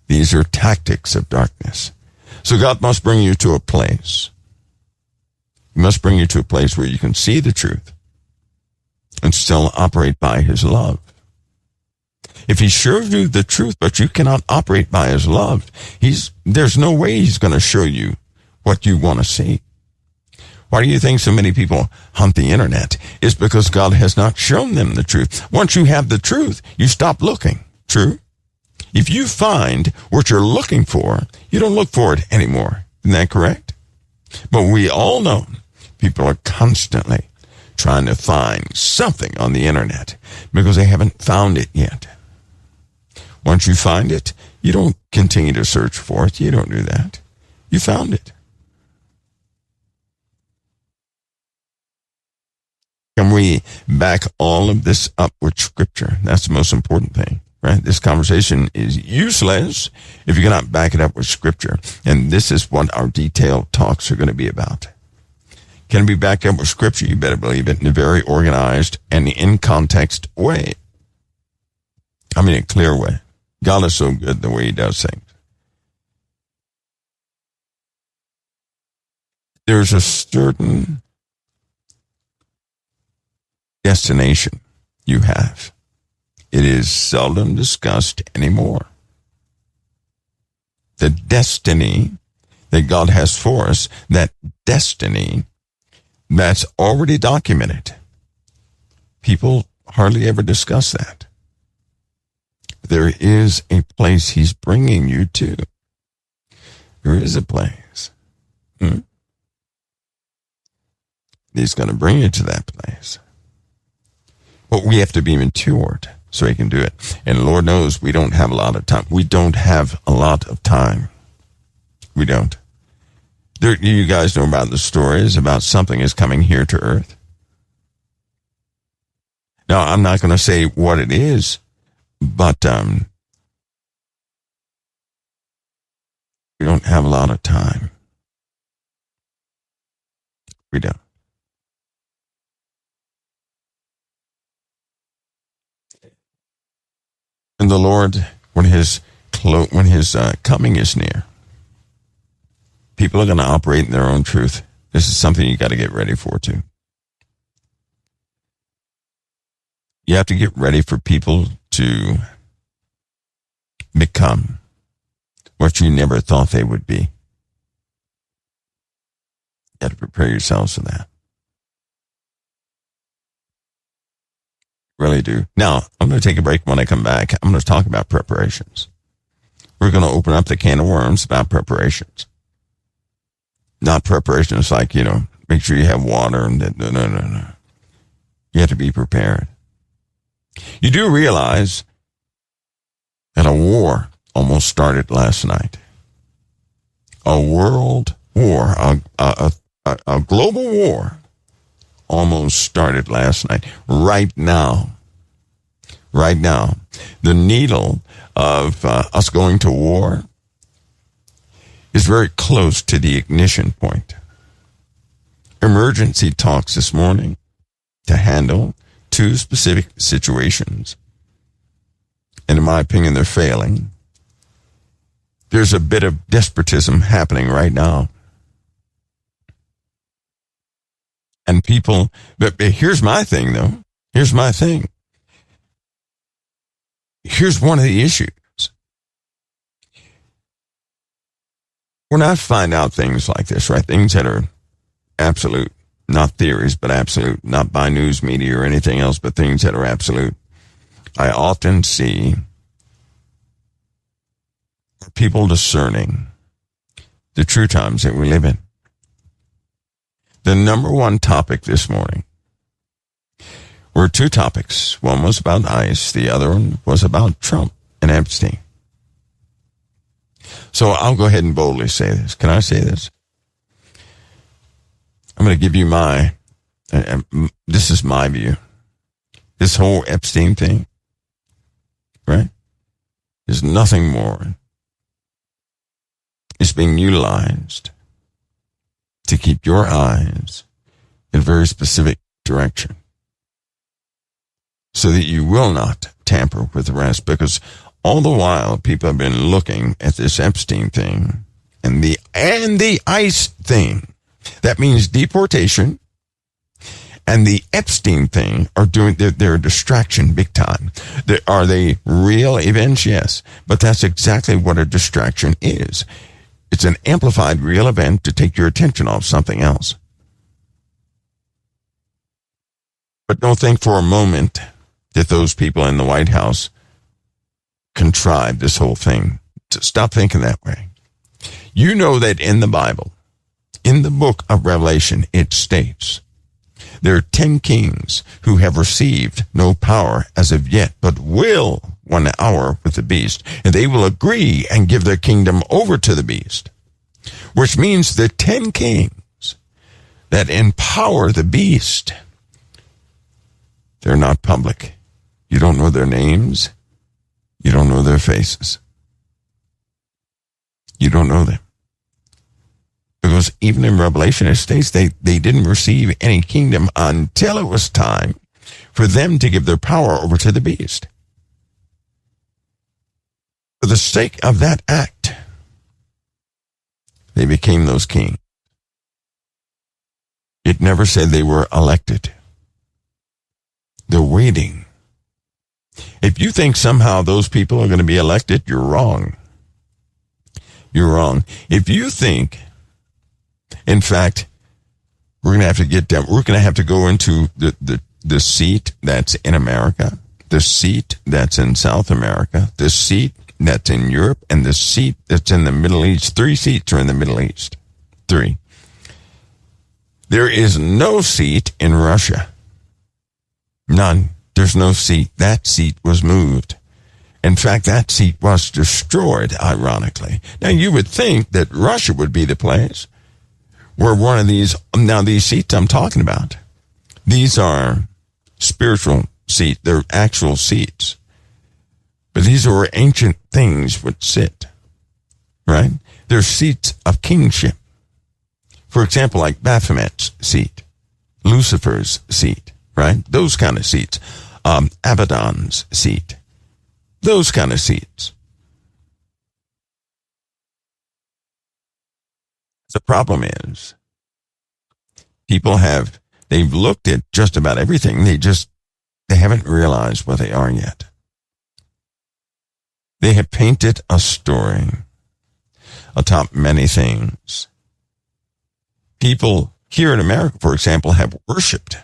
These are tactics of darkness. So God must bring you to a place. He must bring you to a place where you can see the truth and still operate by his love. If he shows you the truth, but you cannot operate by his love, there's no way he's going to show you what you want to see. Why do you think so many people hunt the internet? It's because God has not shown them the truth. Once you have the truth, you stop looking. True? If you find what you're looking for, you don't look for it anymore. Isn't that correct? But we all know people are constantly trying to find something on the internet because they haven't found it yet. Once you find it, you don't continue to search for it. You don't do that. You found it. Can we back all of this up with Scripture? That's the most important thing, right? This conversation is useless if you cannot back it up with Scripture. And this is what our detailed talks are going to be about. Can it be backed up with Scripture? You better believe it in a very organized and in context way. I mean, a clear way. God is so good the way he does things. There's a certain destination you have. It is seldom discussed anymore. The destiny that God has for us, that destiny that's already documented. People hardly ever discuss that. There is a place he's bringing you to. There is a place. He's going to bring you to that place. But we have to be matured so he can do it. And Lord knows we don't have a lot of time. We don't have a lot of time. We don't. You guys know about the stories about something is coming here to earth. Now, I'm not going to say what it is, but we don't have a lot of time. We don't. And the Lord, when his coming is near, people are going to operate in their own truth. This is something you got to get ready for too. You have to get ready for people to become what you never thought they would be. You have to prepare yourselves for that. Really do. Now, I'm going to take a break. When I come back, I'm going to talk about preparations. We're going to open up the can of worms about preparations. Not preparations like, make sure you have water and no. You have to be prepared. You do realize that a war almost started last night. A world war, a global war almost started last night. Right now, the needle of us going to war is very close to the ignition point. Emergency talks this morning to handle two specific situations. And in my opinion, they're failing. There's a bit of despotism happening right now. And people, but here's my thing though. Here's my thing. here's one of the issues. When I find out things like this, right, things that are absolute, not theories, but absolute, not by news media or anything else, but things that are absolute, I often see people discerning the true times that we live in. The number one topic this morning were two topics. One was about ICE. The other one was about Trump and Epstein. So I'll go ahead and boldly say this. Can I say this? I'm going to give you this is my view. This whole Epstein thing, right, is nothing more. It's being utilized to keep your eyes in a very specific direction so that you will not tamper with the rest, because all the while people have been looking at this Epstein thing and the ICE thing. That means deportation and the Epstein thing are doing they're a distraction big time. Are they real events? Yes. But that's exactly what a distraction is. It's an amplified real event to take your attention off something else. But don't think for a moment that those people in the White House contrived this whole thing. Stop thinking that way. You know that in the Bible, in the book of Revelation, it states, there are 10 kings who have received no power as of yet, but will 1 hour with the beast, and they will agree and give their kingdom over to the beast. Which means the 10 kings that empower the beast, they're not public. You don't know their names. You don't know their faces. You don't know them. Because even in Revelation, it states they didn't receive any kingdom until it was time for them to give their power over to the beast. For the sake of that act, they became those kings. It never said they were elected. They're waiting. If you think somehow those people are going to be elected, you're wrong. You're wrong. If you think, in fact, we're going to have to get down, we're going to have to go into the seat that's in America, the seat that's in South America, the seat that's in Europe, and the seat that's in the Middle East. 3 seats are in the Middle East. 3. There is no seat in Russia. None. There's no seat. That seat was moved. In fact, that seat was destroyed, ironically. Now, you would think that Russia would be the place where one of these seats I'm talking about, these are spiritual seats. They're actual seats. But these are where ancient things would sit, right? They're seats of kingship. For example, like Baphomet's seat, Lucifer's seat, right? Those kind of seats. Abaddon's seat. Those kind of seats. The problem is, they've looked at just about everything. They haven't realized what they are yet. They have painted a story atop many things. People here in America, for example, have worshipped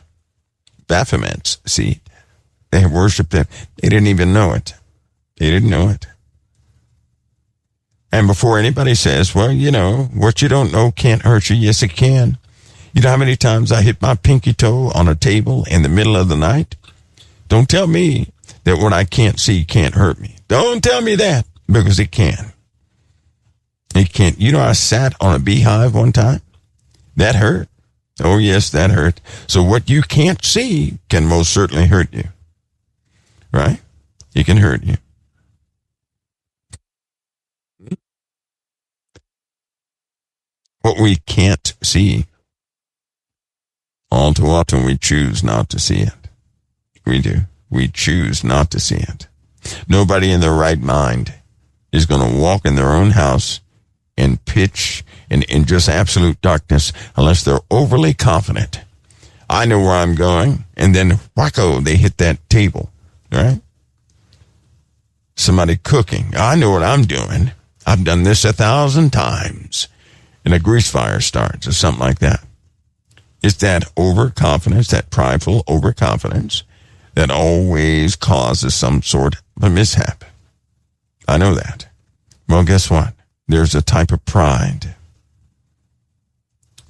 Baphomet's seat. They have worshipped it. They didn't even know it. They didn't know it. And before anybody says, well, you know, what you don't know can't hurt you. Yes, it can. You know how many times I hit my pinky toe on a table in the middle of the night? Don't tell me that what I can't see can't hurt me. Don't tell me that, because it can. It can't. You know, I sat on a beehive one time. That hurt. Oh, yes, that hurt. So what you can't see can most certainly hurt you. Right? It can hurt you. What we can't see, all too often we choose not to see it. We do. We choose not to see it. Nobody in their right mind is going to walk in their own house in pitch and in just absolute darkness unless they're overly confident. I know where I'm going, and then wacko, they hit that table, right? somebody cooking. I know what I'm doing. I've done this 1,000 times. And a grease fire starts or something like that. It's that overconfidence, that prideful overconfidence that always causes some sort of a mishap. I know that. Well, guess what? There's a type of pride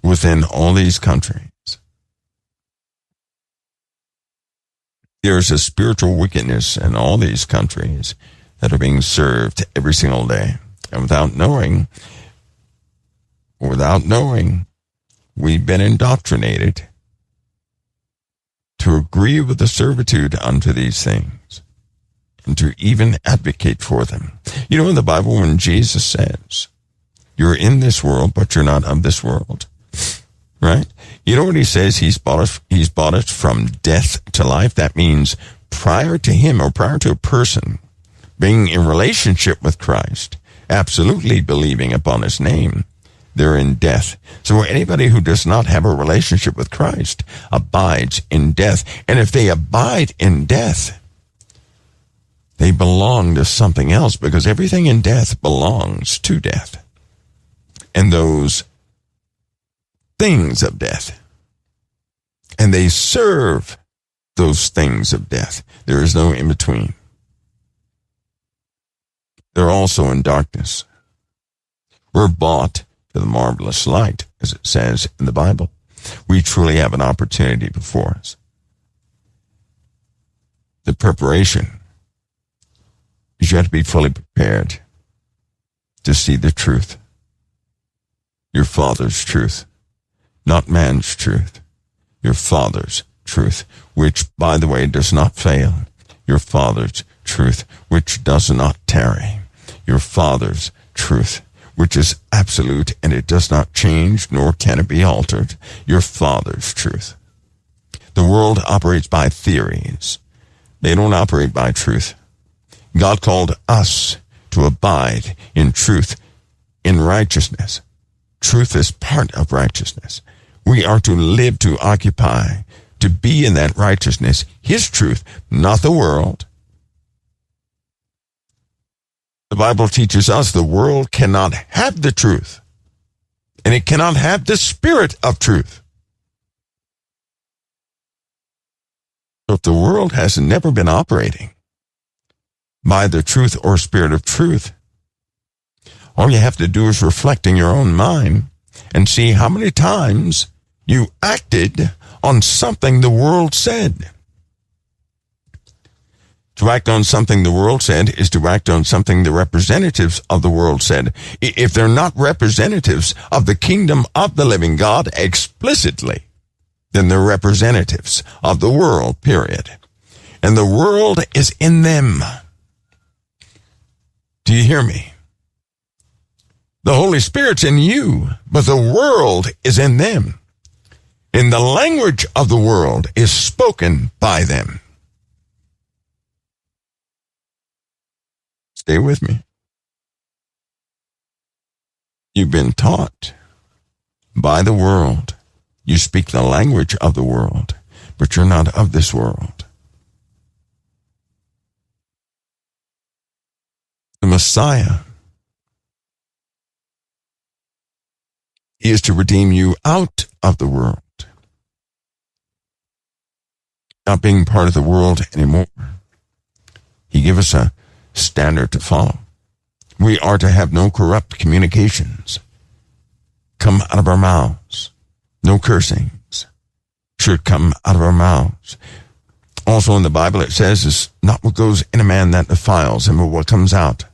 within all these countries. There's a spiritual wickedness in all these countries that are being served every single day. And without knowing, we've been indoctrinated to agree with the servitude unto these things and to even advocate for them. You know, in the Bible, when Jesus says, you're in this world, but you're not of this world, right? You know what he says? He's bought us from death to life. That means prior to him or prior to a person being in relationship with Christ, absolutely believing upon his name, they're in death. So anybody who does not have a relationship with Christ abides in death. And if they abide in death, they belong to something else, because everything in death belongs to death. And those things of death. And they serve those things of death. There is no in between. They're also in darkness. We're bought to the marvelous light, as it says in the Bible. We truly have an opportunity before us. The preparation is you have to be fully prepared to see the truth. Your Father's truth, not man's truth. Your Father's truth, which, by the way, does not fail. Your Father's truth, which does not tarry. Your Father's truth, which is absolute, and it does not change, nor can it be altered. Your Father's truth. The world operates by theories. They don't operate by truth. God called us to abide in truth, in righteousness. Truth is part of righteousness. We are to live, to occupy, to be in that righteousness, his truth, not the world. The Bible teaches us the world cannot have the truth, and it cannot have the spirit of truth. So if the world has never been operating by the truth or spirit of truth, all you have to do is reflect in your own mind and see how many times you acted on something the world said. To act on something the world said is to act on something the representatives of the world said. If they're not representatives of the kingdom of the living God explicitly, then they're representatives of the world, period. And the world is in them. Do you hear me? The Holy Spirit's in you, but the world is in them. And the language of the world is spoken by them. Stay with me. You've been taught by the world. You speak the language of the world, but you're not of this world. The Messiah is to redeem you out of the world, not being part of the world anymore. He gave us a standard to follow. We are to have no corrupt communications come out of our mouths. No cursings should come out of our mouths. Also in the Bible it says, it's not what goes in a man that defiles him, but what comes out.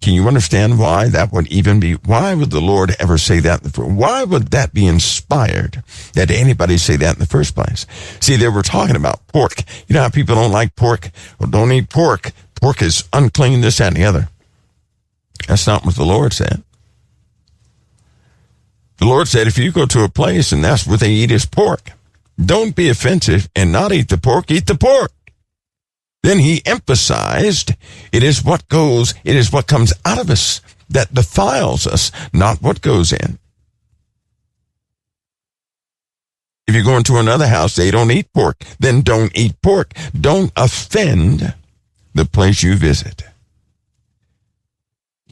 Can you understand why that would even be? Why would the Lord ever say that? Why would that be inspired that anybody say that in the first place? See, they were talking about pork. You know how people don't like pork? Well, don't eat pork. Pork is unclean, this, that, and the other. That's not what the Lord said. The Lord said, if you go to a place and that's what they eat is pork, don't be offensive and not eat the pork, eat the pork. Then he emphasized, it is what comes out of us that defiles us, not what goes in. If you go into another house, they don't eat pork, then don't eat pork. Don't offend the place you visit.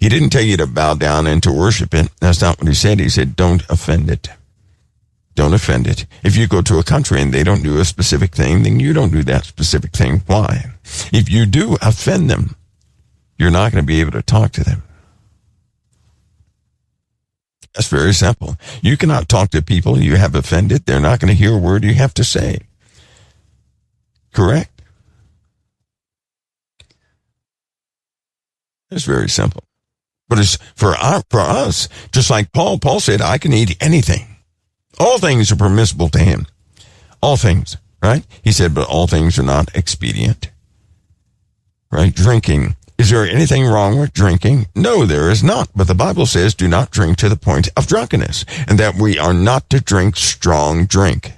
He didn't tell you to bow down and to worship it. That's not what he said. He said, don't offend it. Don't offend it. If you go to a country and they don't do a specific thing, then you don't do that specific thing. Why? If you do offend them, you're not going to be able to talk to them. That's very simple. You cannot talk to people you have offended. They're not going to hear a word you have to say. Correct? It's very simple. But it's for us, just like Paul said, I can eat anything. All things are permissible to him. All things, right? He said, but all things are not expedient. Right? Drinking. Is there anything wrong with drinking? No, there is not. But the Bible says, do not drink to the point of drunkenness, and that we are not to drink strong drink.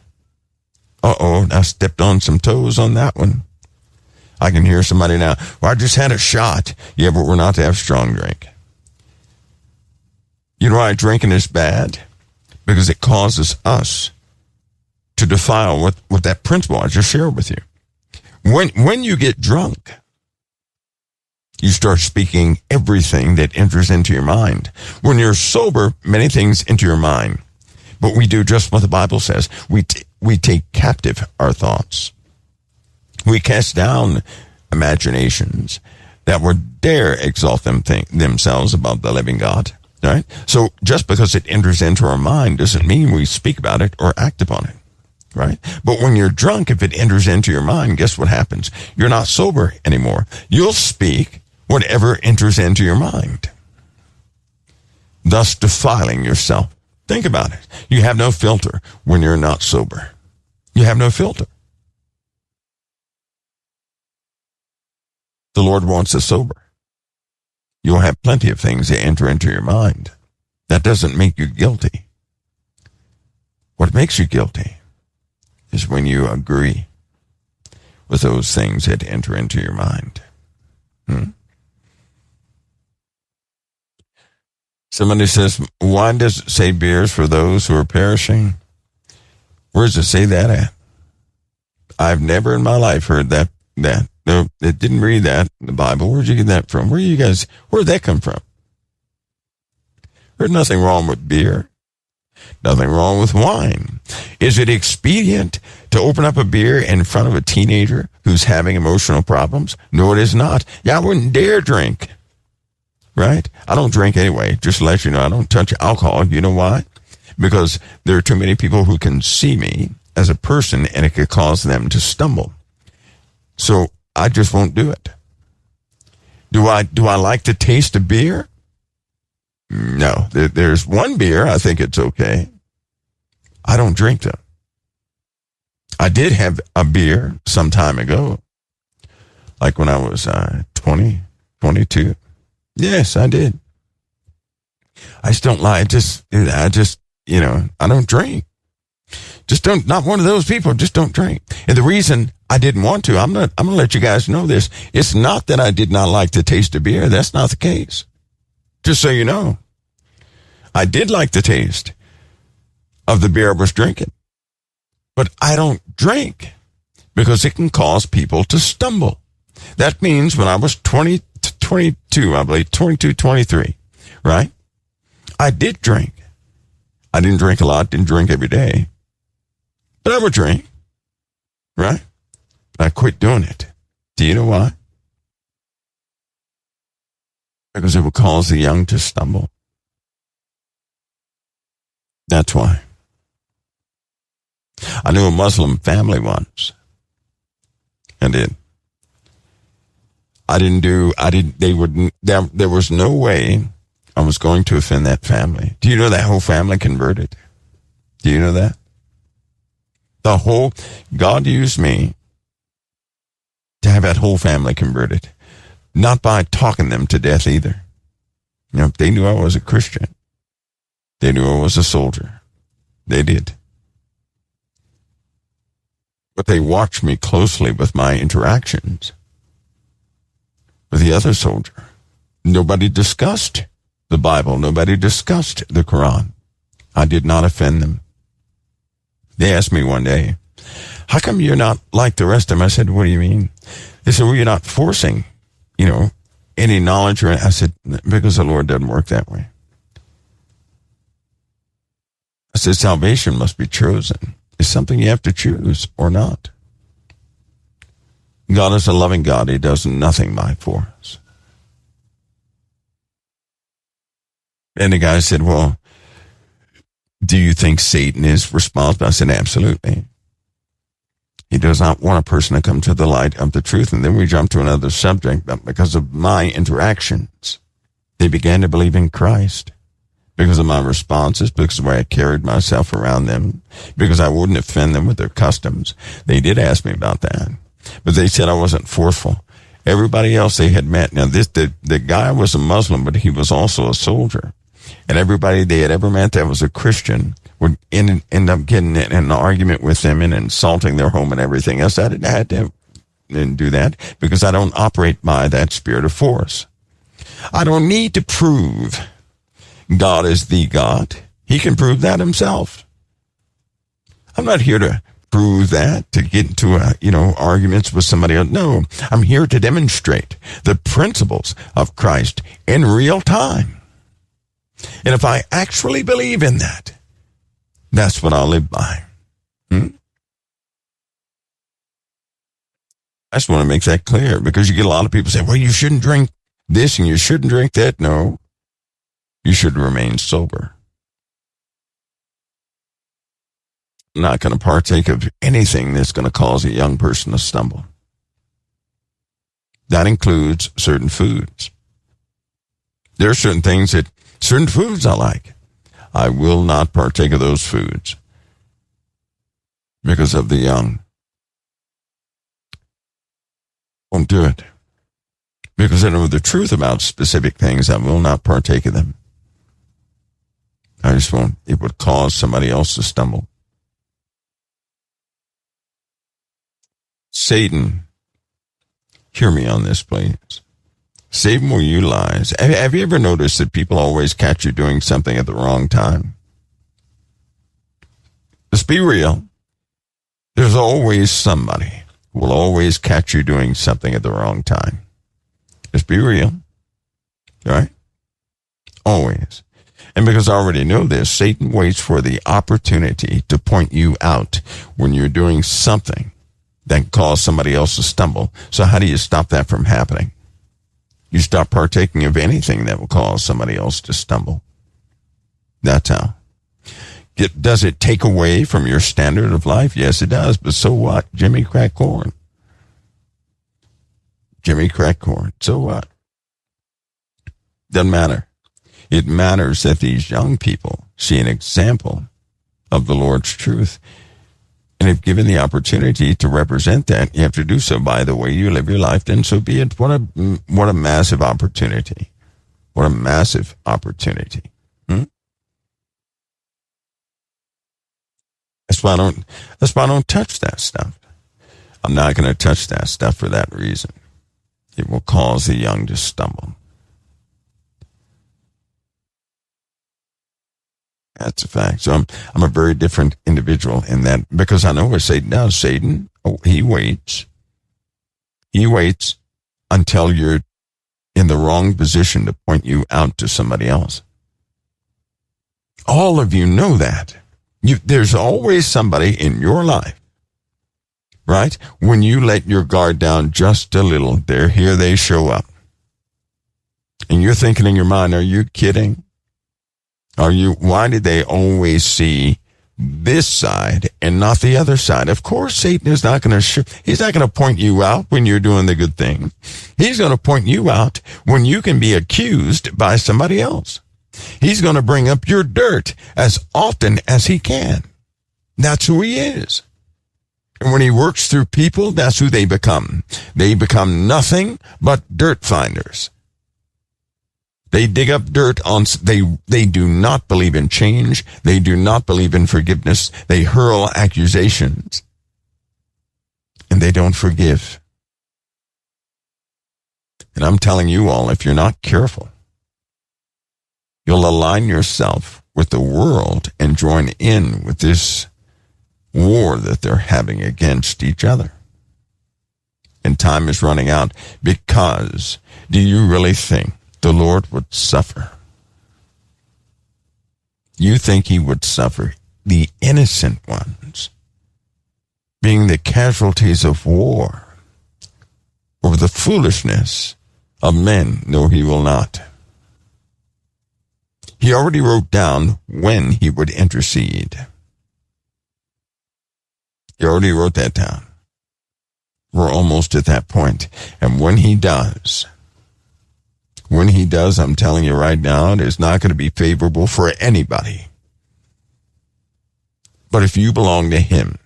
I stepped on some toes on that one. I can hear somebody now, well, I just had a shot. Yeah, but we're not to have strong drink. You know why drinking is bad? Because it causes us to defile what that principle I just shared with you. When you get drunk, you start speaking everything that enters into your mind. When you're sober, many things enter your mind. But we do just what the Bible says. We take captive our thoughts. We cast down imaginations that would dare exalt themselves above the living God. Right? So just because it enters into our mind doesn't mean we speak about it or act upon it. Right? But when you're drunk, if it enters into your mind, guess what happens? You're not sober anymore. You'll speak whatever enters into your mind, thus defiling yourself. Think about it. You have no filter when you're not sober. You have no filter. The Lord wants us sober. You'll have plenty of things that enter into your mind. That doesn't make you guilty. What makes you guilty is when you agree with those things that enter into your mind. Somebody says, why does it say beers for those who are perishing? Where does it say that at? I've never in my life heard that. No, it didn't read that in the Bible. Where'd you get that from? Where'd that come from? There's nothing wrong with beer. Nothing wrong with wine. Is it expedient to open up a beer in front of a teenager who's having emotional problems? No, it is not. Yeah, I wouldn't dare drink. Right? I don't drink anyway. Just to let you know, I don't touch alcohol. You know why? Because there are too many people who can see me as a person and it could cause them to stumble. So I just won't do it. Do I like the taste of beer? No. There's one beer, I think it's okay. I don't drink them. I did have a beer some time ago. Like when I was 20, 22. Yes, I did. I just don't lie. I just, I don't drink. Just not one of those people. Just don't drink. And the reason I didn't want to, I'm going to let you guys know this. It's not that I did not like the taste of beer. That's not the case. Just so you know. I did like the taste of the beer I was drinking. But I don't drink because it can cause people to stumble. That means when I was 22, I believe, 22, 23, right? I did drink. I didn't drink a lot, didn't drink every day. But I would drink, right? I quit doing it. Do you know why? Because it would cause the young to stumble. That's why. I knew a Muslim family once. I did. There was no way I was going to offend that family. Do you know that whole family converted? Do you know that? God used me to have that whole family converted. Not by talking them to death either. They knew I was a Christian. They knew I was a soldier. They did. But they watched me closely with my interactions with the other soldier. Nobody discussed the Bible. Nobody discussed the Quran. I did not offend them. They asked me one day, how come you're not like the rest of them? I said, what do you mean? They said, well, you're not forcing, any knowledge? I said, because the Lord doesn't work that way. I said, salvation must be chosen. It's something you have to choose or not. God is a loving God. He does nothing by force. And the guy said, well, do you think Satan is responsible? I said, absolutely. He does not want a person to come to the light of the truth. And then we jumped to another subject, but because of my interactions, they began to believe in Christ. Because of my responses, because of the way I carried myself around them, because I wouldn't offend them with their customs. They did ask me about that, but they said I wasn't forceful. Everybody else they had met, now the guy was a Muslim, but he was also a soldier. And everybody they had ever met that was a Christian would end up getting in an argument with them and insulting their home and everything else. I didn't do that because I don't operate by that spirit of force. I don't need to prove God is the God. He can prove that himself. I'm not here to prove that, to get into arguments with somebody else. No, I'm here to demonstrate the principles of Christ in real time. And if I actually believe in that, that's what I'll live by. I just want to make that clear, because you get a lot of people say, well, you shouldn't drink this and you shouldn't drink that. No. You should remain sober. I'm not going to partake of anything that's going to cause a young person to stumble. That includes certain foods. There are certain foods I like. I will not partake of those foods because of the young. Won't do it. Because I know the truth about specific things, I will not partake of them. I just won't. It would cause somebody else to stumble. Satan, hear me on this, please. Satan will utilize. Have you ever noticed that people always catch you doing something at the wrong time? Let's be real. There's always somebody who will always catch you doing something at the wrong time. Let's be real. All right? Always. And because I already know this, Satan waits for the opportunity to point you out when you're doing something that can cause somebody else to stumble. So how do you stop that from happening? You stop partaking of anything that will cause somebody else to stumble. That's how. Does it take away from your standard of life? Yes, it does. But so what? Jimmy cracked corn. So what? Doesn't matter. It matters that these young people see an example of the Lord's truth. And if given the opportunity to represent that, you have to do so by the way you live your life, then so be it. What a massive opportunity. What a massive opportunity. That's why I don't touch that stuff. I'm not going to touch that stuff for that reason. It will cause the young to stumble. That's a fact. So I'm a very different individual in that, because I know what Satan does. Satan, he waits. He waits until you're in the wrong position to point you out to somebody else. All of you know that. There's always somebody in your life, right? When you let your guard down just a little, here they show up. And you're thinking in your mind, are you kidding? Why did they always see this side and not the other side? Of course, Satan is not going to, he's not going to point you out when you're doing the good thing. He's going to point you out when you can be accused by somebody else. He's going to bring up your dirt as often as he can. That's who he is. And when he works through people, that's who they become. They become nothing but dirt finders. They dig up dirt on, they do not believe in change. They do not believe in forgiveness. They hurl accusations. And they don't forgive. And I'm telling you all, if you're not careful, you'll align yourself with the world and join in with this war that they're having against each other. And time is running out because Do you really think the Lord would suffer? You think he would suffer the innocent ones being the casualties of war over the foolishness of men? No, he will not. He already wrote down when he would intercede. He already wrote that down. We're almost at that point. And when he does, I'm telling you right now, it is not going to be favorable for anybody. But if you belong to him,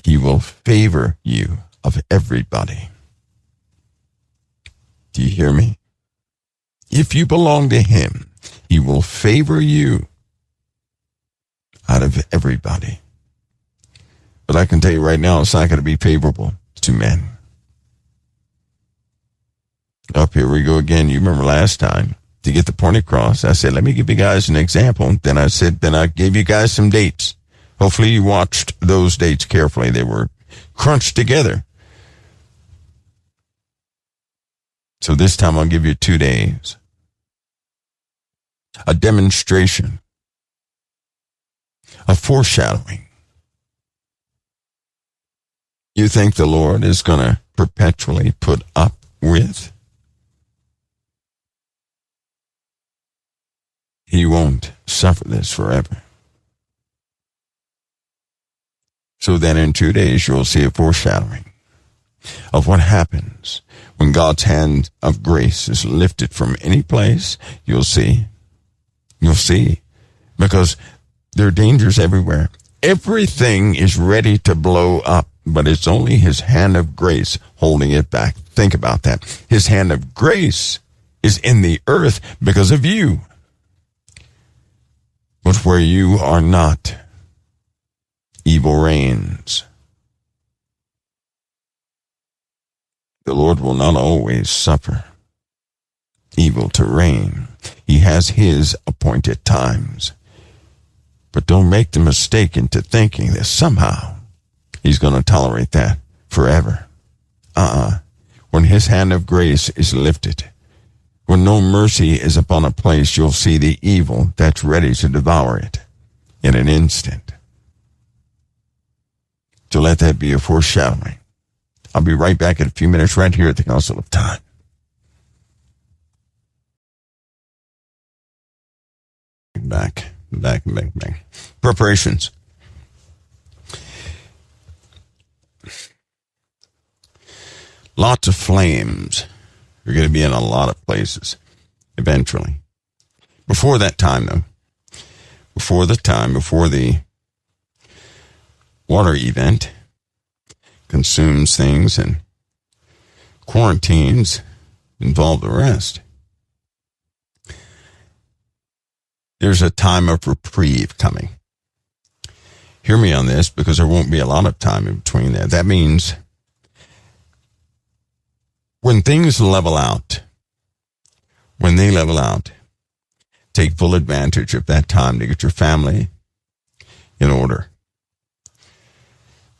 he will favor you of everybody. Do you hear me? If you belong to him, he will favor you out of everybody. But I can tell you right now, it's not going to be favorable to men. Up here we go again. You remember last time, to get the point across, I said, let me give you guys an example. Then I gave you guys some dates. Hopefully you watched those dates carefully. They were crunched together. So this time I'll give you 2 days. A demonstration. A foreshadowing. You think the Lord is going to perpetually put up with? He won't suffer this forever. So then in 2 days, you'll see a foreshadowing of what happens when God's hand of grace is lifted from any place. You'll see. You'll see. Because there are dangers everywhere. Everything is ready to blow up, but it's only his hand of grace holding it back. Think about that. His hand of grace is in the earth because of you. But where you are not, evil reigns. The Lord will not always suffer evil to reign. He has his appointed times. But don't make the mistake into thinking that somehow he's going to tolerate that forever. When his hand of grace is lifted, when no mercy is upon a place, you'll see the evil that's ready to devour it in an instant. So let that be a foreshadowing. I'll be right back in a few minutes right here at the Council of Time. Back. Preparations. Lots of flames. You're going to be in a lot of places eventually. Before that time, though, before the water event consumes things and quarantines involve the rest, there's a time of reprieve coming. Hear me on this, because there won't be a lot of time in between that. That means when things level out, take full advantage of that time to get your family in order.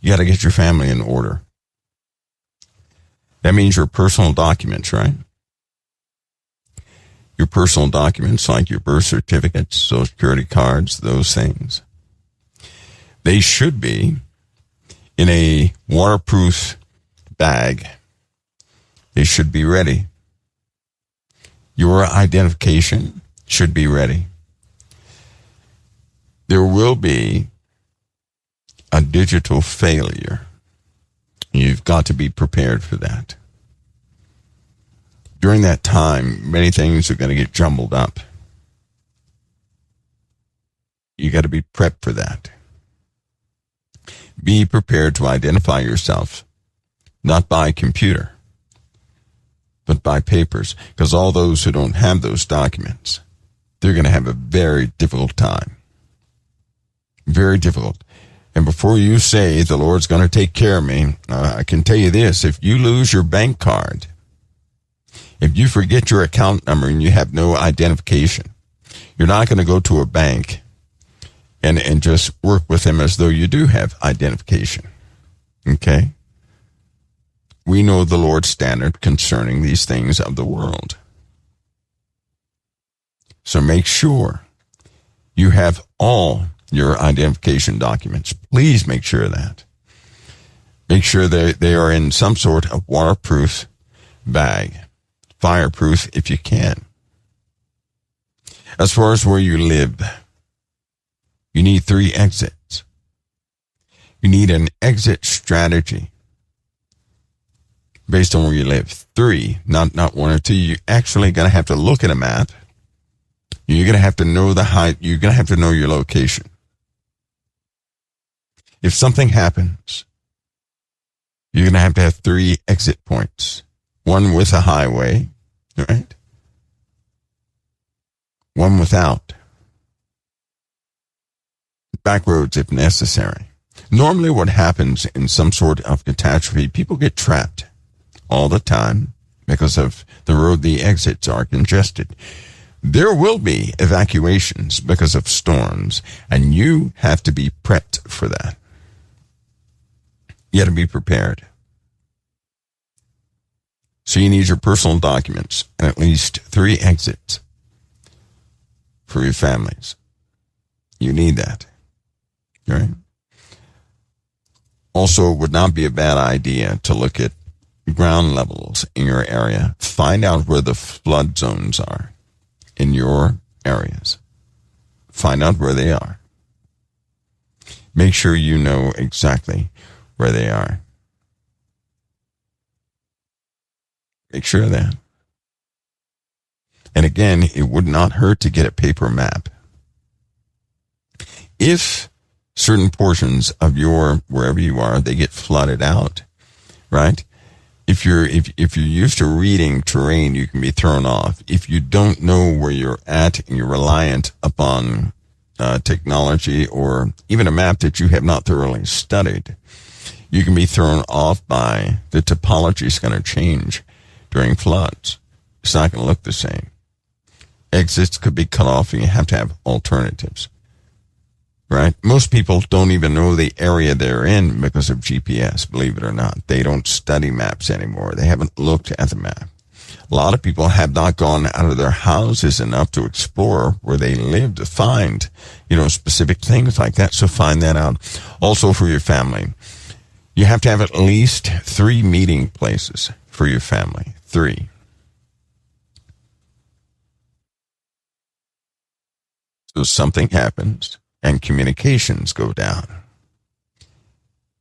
You got to get your family in order. That means your personal documents, right? Your personal documents like your birth certificates, Social Security cards, those things. They should be in a waterproof bag. They should be ready. Your identification should be ready. There will be a digital failure. You've got to be prepared for that. During that time, many things are going to get jumbled up. You got to be prepped for that. Be prepared to identify yourself, not by computer, but by papers, because all those who don't have those documents, they're going to have a very difficult time. Very difficult. And before you say the Lord's going to take care of me, I can tell you this: if you lose your bank card, if you forget your account number and you have no identification, you're not going to go to a bank and just work with them as though you do have identification. Okay? we know the Lord's standard concerning these things of the world. So make sure you have all your identification documents. Please make sure of that. Make sure they are in some sort of waterproof bag, fireproof if you can. As far as where you live, you need 3 exits. You need an exit strategy based on where you live. 3, not 1 or 2. You're actually going to have to look at a map. You're going to have to know the height. You're going to have to know your location. If something happens, you're going to have 3 exit points. 1 with a highway, right? 1 without. Back roads if necessary. Normally what happens in some sort of catastrophe, people get trapped all the time because of the road, the exits are congested. There will be evacuations because of storms, and you have to be prepped for that. You have to be prepared. So you need your personal documents and at least 3 exits for your families. You need that. Right? Also, it would not be a bad idea to look at ground levels in your area. Find out where the flood zones are in your areas. Find out where they are. Make sure you know exactly where they are. Make sure of that. And again, it would not hurt to get a paper map. If certain portions of your, wherever you are, they get flooded out, right? If you're used to reading terrain, you can be thrown off. If you don't know where you're at and you're reliant upon technology or even a map that you have not thoroughly studied, you can be thrown off by the topology is going to change during floods. It's not going to look the same. Exits could be cut off and you have to have alternatives. Right? Most people don't even know the area they're in because of GPS, believe it or not. They don't study maps anymore. They haven't looked at the map. A lot of people have not gone out of their houses enough to explore where they live to find, specific things like that. So find that out. Also for your family, you have to have at least 3 meeting places for your family. 3. So something happens and communications go down.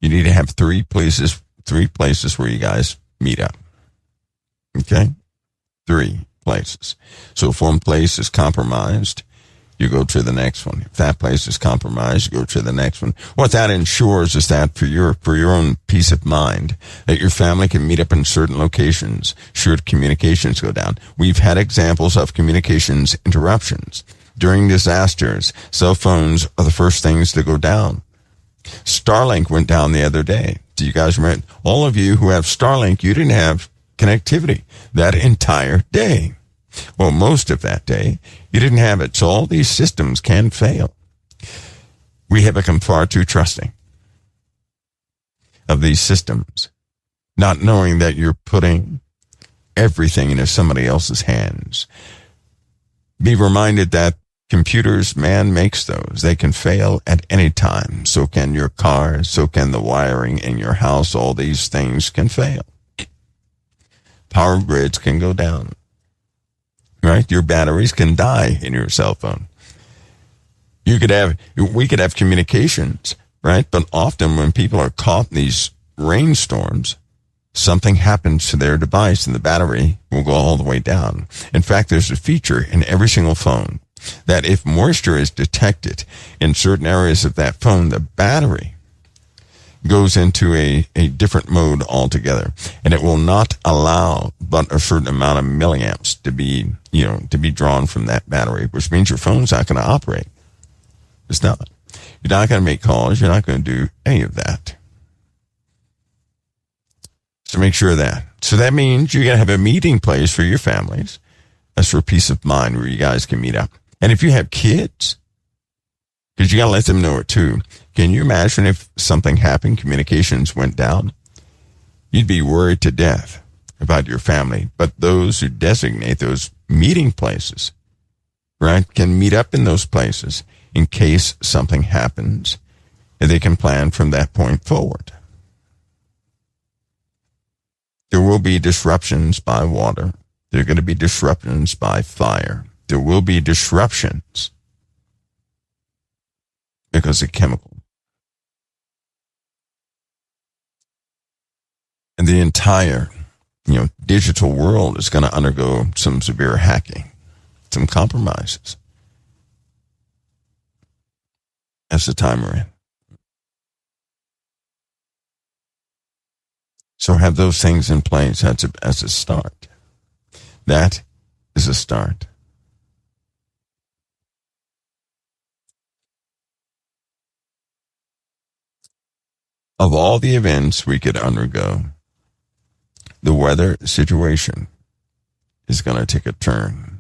You need to have 3 places where you guys meet up. Okay? 3 places. So if one place is compromised, you go to the next one. If that place is compromised, you go to the next one. What that ensures is that for your own peace of mind, that your family can meet up in certain locations should communications go down. We've had examples of communications interruptions. During disasters, cell phones are the first things to go down. Starlink went down the other day. Do you guys remember? All of you who have Starlink, you didn't have connectivity that entire day. Well, most of that day, you didn't have it. So all these systems can fail. We have become far too trusting of these systems, not knowing that you're putting everything into somebody else's hands. Be reminded that computers, man makes those. They can fail at any time. So can your car, so can the wiring in your house. All these things can fail. Power grids can go down. Right? Your batteries can die in your cell phone. We could have communications, right? But often when people are caught in these rainstorms, something happens to their device and the battery will go all the way down. In fact, there's a feature in every single phone that if moisture is detected in certain areas of that phone, the battery goes into a different mode altogether, and it will not allow but a certain amount of milliamps to be drawn from that battery, which means your phone's not going to operate. It's not. You're not going to make calls. You're not going to do any of that. So make sure of that. So that means you're going to have a meeting place for your families. That's for peace of mind where you guys can meet up. And if you have kids, because you got to let them know it too. Can you imagine if something happened, communications went down? You'd be worried to death about your family. But those who designate those meeting places, right, can meet up in those places in case something happens, and they can plan from that point forward. There will be disruptions by water. There are going to be disruptions by fire. There will be disruptions because of chemical. And the entire, digital world is going to undergo some severe hacking, some compromises as the time we're in. So have those things in place as a start. That is a start. Of all the events we could undergo, the weather situation is going to take a turn.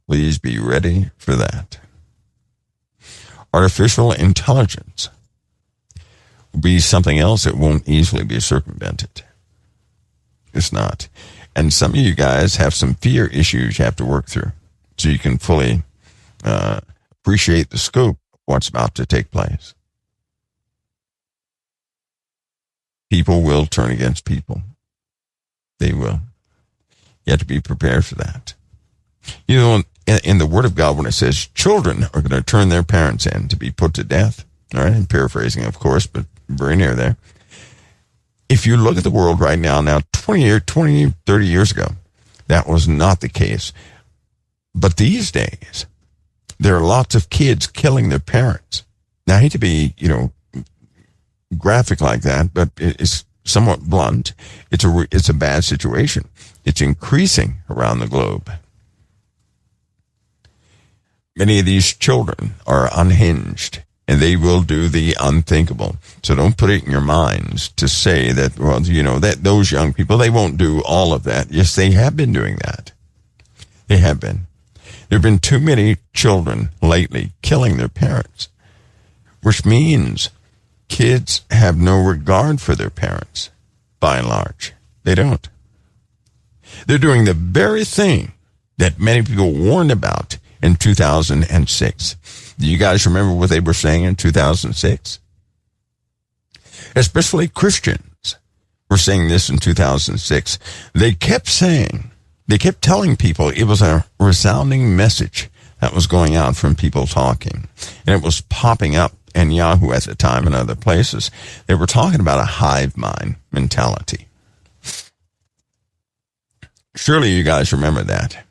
Please be ready for that. Artificial intelligence will be something else that won't easily be circumvented. It's not. And some of you guys have some fear issues you have to work through so you can fully appreciate the scope of what's about to take place. People will turn against people. They will. You have to be prepared for that. In the Word of God, when it says children are going to turn their parents in to be put to death, all right, I'm paraphrasing, of course, but very near there. If you look at the world right now 20, 30 years ago, that was not the case. But these days, there are lots of kids killing their parents. Now, I hate to be, graphic like that, but it's somewhat blunt. It's a bad situation. It's increasing around the globe. Many of these children are unhinged, and they will do the unthinkable. So don't put it in your minds to say that, that those young people, they won't do all of that. Yes, they have been doing that. They have been. There have been too many children lately killing their parents, which means kids have no regard for their parents, by and large. They don't. They're doing the very thing that many people warned about in 2006. Do you guys remember what they were saying in 2006? Especially Christians were saying this in 2006. They kept telling people it was a resounding message that was going out from people talking. And it was popping up in Yahoo at the time and other places. They were talking about a hive mind mentality. Surely you guys remember that.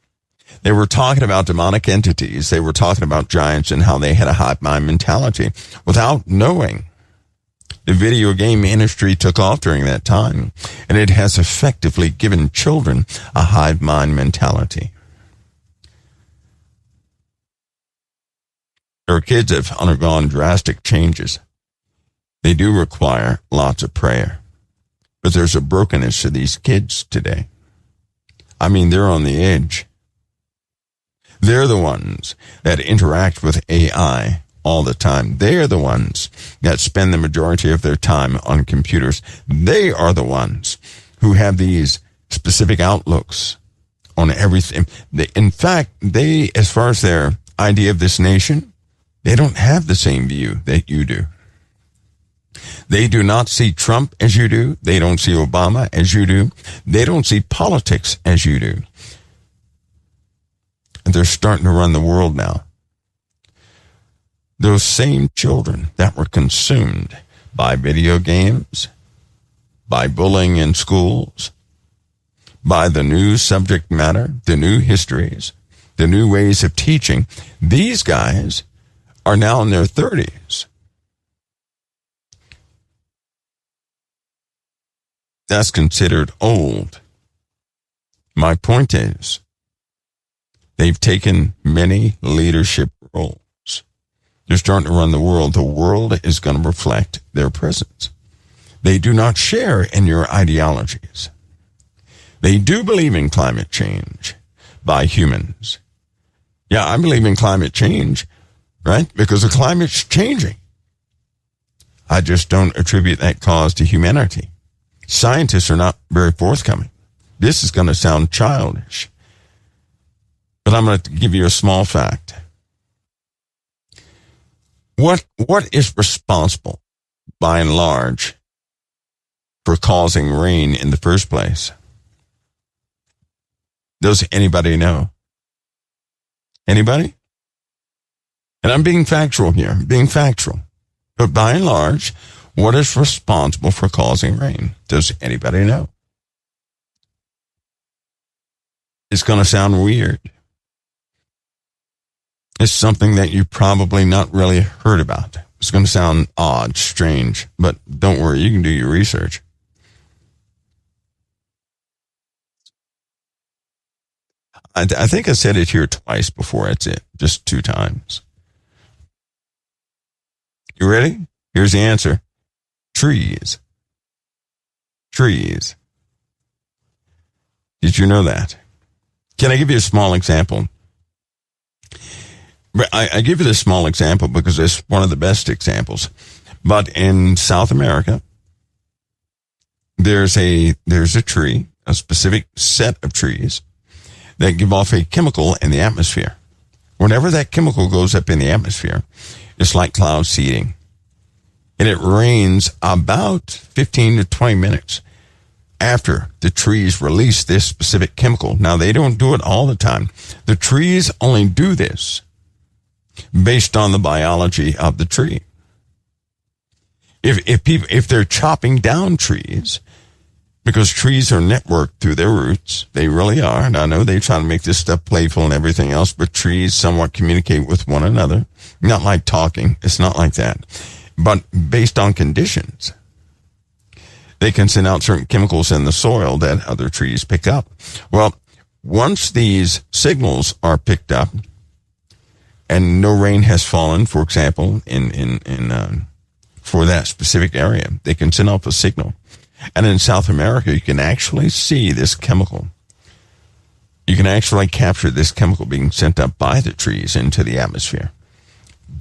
They were talking about demonic entities. They were talking about giants and how they had a hive mind mentality without knowing. The video game industry took off during that time, and it has effectively given children a hive mind mentality. Our kids have undergone drastic changes. They do require lots of prayer. But there's a brokenness to these kids today. I mean, they're on the edge. They're the ones that interact with AI all the time. They're the ones that spend the majority of their time on computers. They are the ones who have these specific outlooks on everything. In fact, as far as their idea of this nation, they don't have the same view that you do. They do not see Trump as you do. They don't see Obama as you do. They don't see politics as you do. And they're starting to run the world now. Those same children that were consumed by video games, by bullying in schools, by the new subject matter, the new histories, the new ways of teaching, these guys are now in their 30s. That's considered old. My point is, they've taken many leadership roles. They're starting to run the world. The world is going to reflect their presence. They do not share in your ideologies. They do believe in climate change by humans. Yeah, I believe in climate change, right? Because the climate's changing. I just don't attribute that cause to humanity. Scientists are not very forthcoming. This is going to sound childish, but I'm going to give you a small fact. What is responsible, by and large, for causing rain in the first place? Does anybody know? Anybody? And I'm being factual here, But by and large, what is responsible for causing rain? Does anybody know? It's going to sound weird. It's something that you probably not really heard about. It's going to sound odd, strange, but don't worry, you can do your research. I think I said it here twice before. That's it. Just 2 times. You ready? Here's the answer. Trees. Trees. Did you know that? Can I give you a small example? I give you this small example because it's one of the best examples. But in South America, there's a tree, a specific set of trees that give off a chemical in the atmosphere. Whenever that chemical goes up in the atmosphere, it's like cloud seeding. And it rains about 15 to 20 minutes after the trees release this specific chemical. Now, they don't do it all the time. The trees only do this based on the biology of the tree. If they're chopping down trees, because trees are networked through their roots, they really are. And I know they try to make this stuff playful and everything else, but trees somewhat communicate with one another. Not like talking. It's not like that. But based on conditions, they can send out certain chemicals in the soil that other trees pick up. Well, once these signals are picked up and no rain has fallen, for example, for that specific area, they can send off a signal. And in South America, you can actually see this chemical. You can actually capture this chemical being sent up by the trees into the atmosphere.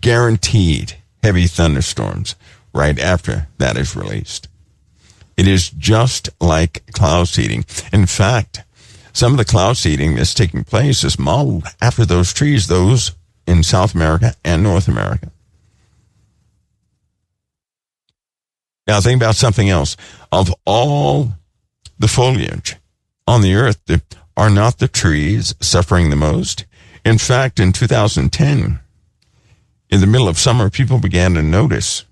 Guaranteed heavy thunderstorms right after that is released. It is just like cloud seeding. In fact, some of the cloud seeding that's taking place is modeled after those trees, those in South America and North America. Now think about something else. Of all the foliage on the earth, are not the trees suffering the most? In fact, in 2010, in the middle of summer, people began to notice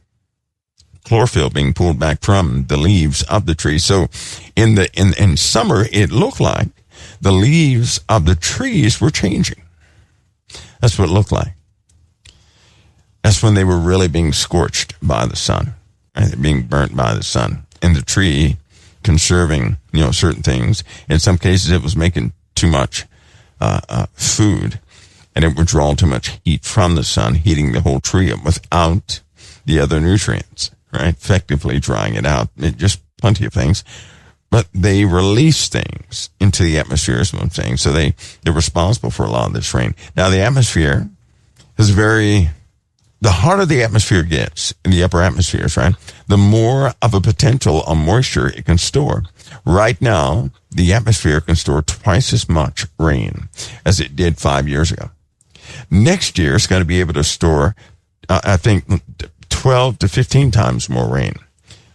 chlorophyll being pulled back from the leaves of the tree. So in summer, it looked like the leaves of the trees were changing. That's what it looked like. That's when they were really being scorched by the sun. Right? Being burnt by the sun, and the tree conserving, certain things. In some cases, it was making too much food, and it would draw too much heat from the sun, heating the whole tree up without the other nutrients, right? Effectively drying it out. Just plenty of things. But they release things into the atmosphere, is what I'm saying. So they're responsible for a lot of this rain. Now, the atmosphere is the harder the atmosphere gets in the upper atmospheres, right, the more of a potential of moisture it can store. Right now, the atmosphere can store twice as much rain as it did 5 years ago. Next year, it's going to be able to store, I think, 12 to 15 times more rain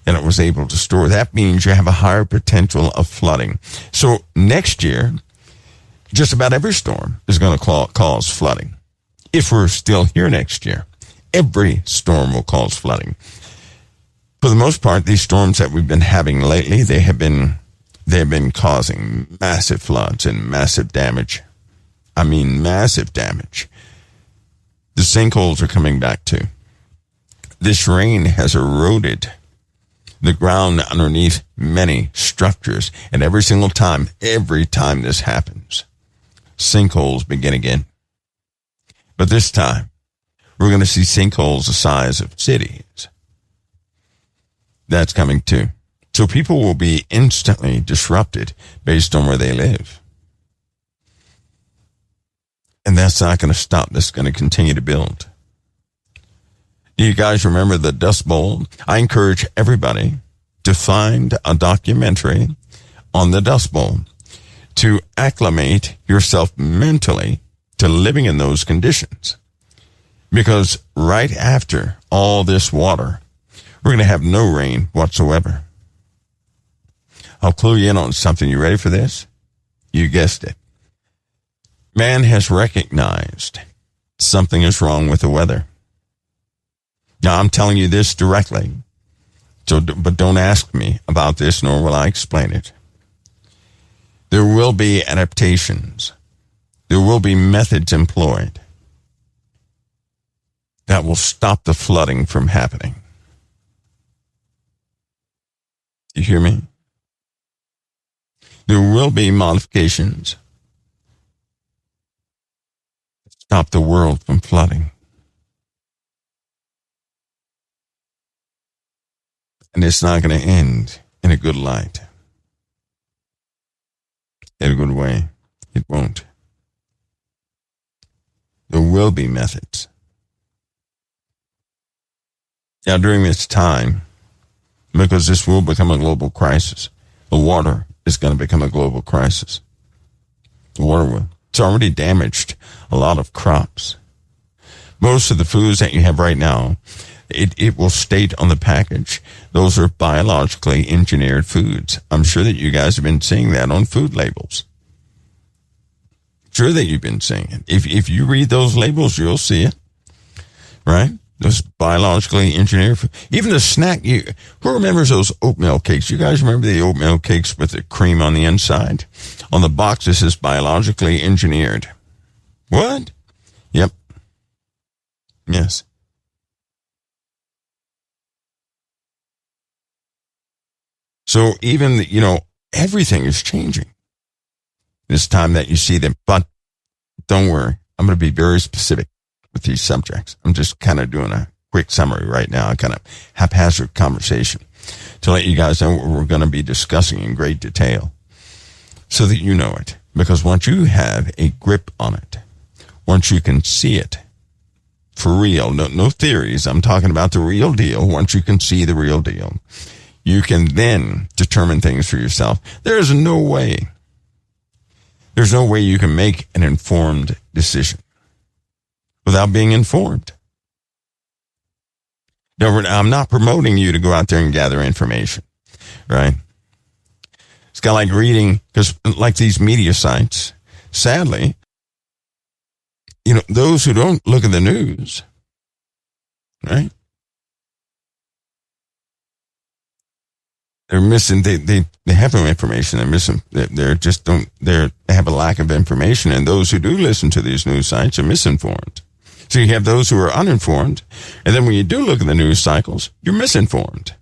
than it was able to store. That means you have a higher potential of flooding. So next year, just about every storm is going to cause flooding. If we're still here next year, every storm will cause flooding. For the most part, these storms that we've been having lately, they have been causing massive floods and massive damage. I mean, massive damage. The sinkholes are coming back too. This rain has eroded the ground underneath many structures, and every time this happens, sinkholes begin again. But this time, we're going to see sinkholes the size of cities. That's coming too. So people will be instantly disrupted based on where they live. And that's not going to stop. That's going to continue to build. Do you guys remember the Dust Bowl? I encourage everybody to find a documentary on the Dust Bowl to acclimate yourself mentally to living in those conditions. Because right after all this water, we're going to have no rain whatsoever. I'll clue you in on something. You ready for this? You guessed it. Man has recognized something is wrong with the weather. Now, I'm telling you this directly, but don't ask me about this, nor will I explain it. There will be adaptations. There will be methods employed that will stop the flooding from happening. Do you hear me? There will be modifications to stop the world from flooding. And it's not going to end in a good light. In a good way. It won't. There will be methods. Now, during this time, because this will become a global crisis, the water is going to become a global crisis. The water will. It's already damaged a lot of crops. Most of the foods that you have right now, it will state on the package, those are biologically engineered foods. I'm sure that you guys have been seeing that on food labels. Sure that you've been seeing it. If you read those labels, you'll see it. Right? Those biologically engineered food. Even the snack, who remembers those oatmeal cakes? You guys remember the oatmeal cakes with the cream on the inside? On the box, it says biologically engineered. What? Yep. Yes. So even, everything is changing. It's time that you see them. But don't worry, I'm going to be very specific with these subjects. I'm just kind of doing a quick summary right now, a kind of haphazard conversation to let you guys know what we're going to be discussing in great detail so that you know it. Because once you have a grip on it, once you can see it for real, no theories, I'm talking about the real deal. Once you can see the real deal, you can then determine things for yourself. There's no way you can make an informed decision without being informed. No, I'm not promoting you to go out there and gather information, right? It's kind of like reading, because like these media sites, sadly, those who don't look at the news, right? They're missing, they have no information. They're missing, they have a lack of information. And those who do listen to these news sites are misinformed. So you have those who are uninformed. And then when you do look at the news cycles, you're misinformed.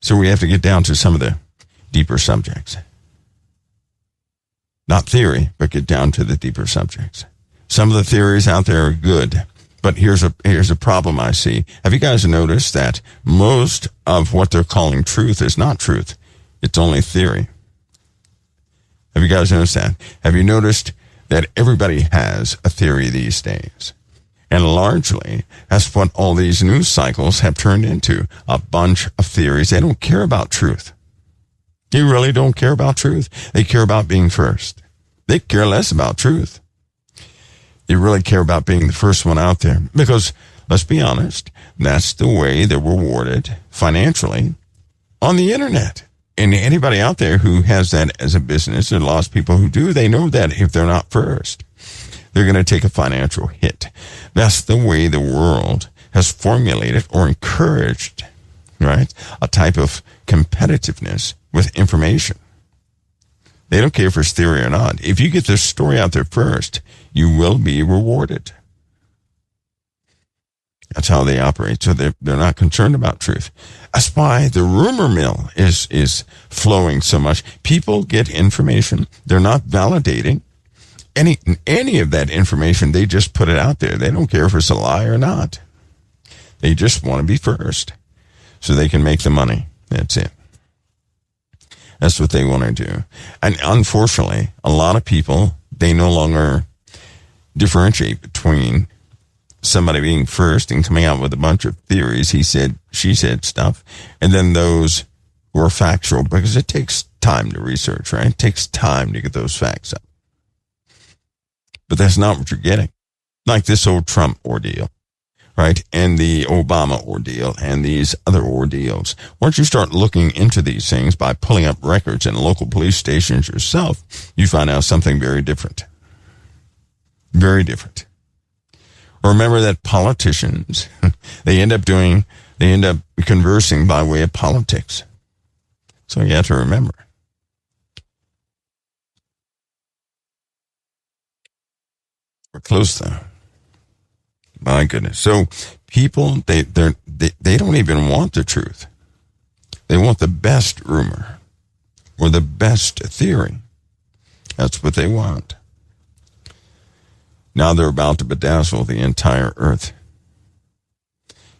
So we have to get down to some of the deeper subjects. Not theory, but get down to the deeper subjects. Some of the theories out there are good. But here's a problem I see. Have you guys noticed that most of what they're calling truth is not truth? It's only theory. Have you guys noticed that? Have you noticed that everybody has a theory these days? And largely, that's what all these news cycles have turned into, a bunch of theories. They don't care about truth. They really don't care about truth. They care about being first. They care less about truth. They really care about being the first one out there. Because, let's be honest, that's the way they're rewarded financially on the internet. And anybody out there who has that as a business, there are lots of people who do, they know that if they're not first, they're going to take a financial hit. That's the way the world has formulated or encouraged, right, a type of competitiveness with information. They don't care if it's theory or not. If you get this story out there first, you will be rewarded. That's how they operate. So they're not concerned about truth. That's why the rumor mill is flowing so much. People get information. They're not validating any of that information. They just put it out there. They don't care if it's a lie or not. They just want to be first so they can make the money. That's it. That's what they want to do. And unfortunately, a lot of people, they no longer differentiate between somebody being first and coming out with a bunch of theories, he said, she said stuff, and then those who are factual, because it takes time to research, right? It takes time to get those facts up. But that's not what you're getting. Like this old Trump ordeal, right? And the Obama ordeal and these other ordeals. Once you start looking into these things by pulling up records in local police stations yourself, you find out something very different. Very different. Remember that politicians, they end up conversing by way of politics. So you have to remember. We're close though. My goodness. So people, they don't even want the truth. They want the best rumor or the best theory. That's what they want. Now they're about to bedazzle the entire earth.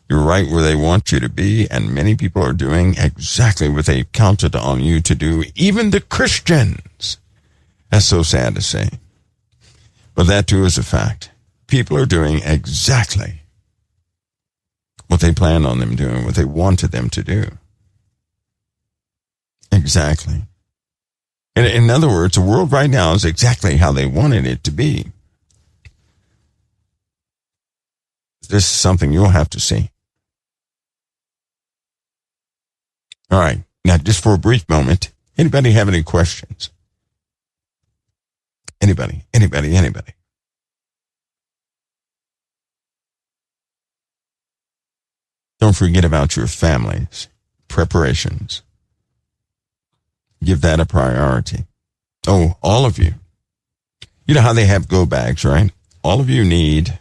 You're right where they want you to be, and many people are doing exactly what they counted on you to do, even the Christians. That's so sad to say. But that too is a fact. People are doing exactly what they planned on them doing, what they wanted them to do. Exactly. And in other words, the world right now is exactly how they wanted it to be. This is something you'll have to see. All right. Now, just for a brief moment, anybody have any questions? Anybody? Don't forget about your families, preparations. Give that a priority. Oh, all of you. You know how they have go bags, right? All of you need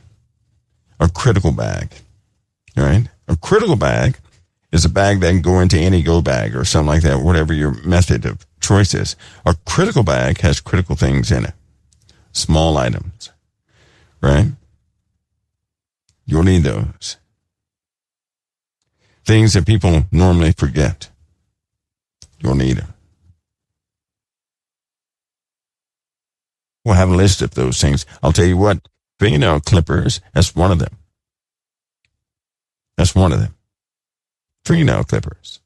a critical bag, right? A critical bag is a bag that can go into any go bag or something like that, whatever your method of choice is. A critical bag has critical things in it, small items, right? You'll need those. Things that people normally forget. You'll need them. We'll have a list of those things. I'll tell you what, fingernail clippers, that's one of them. That's one of them. Fingernail clippers.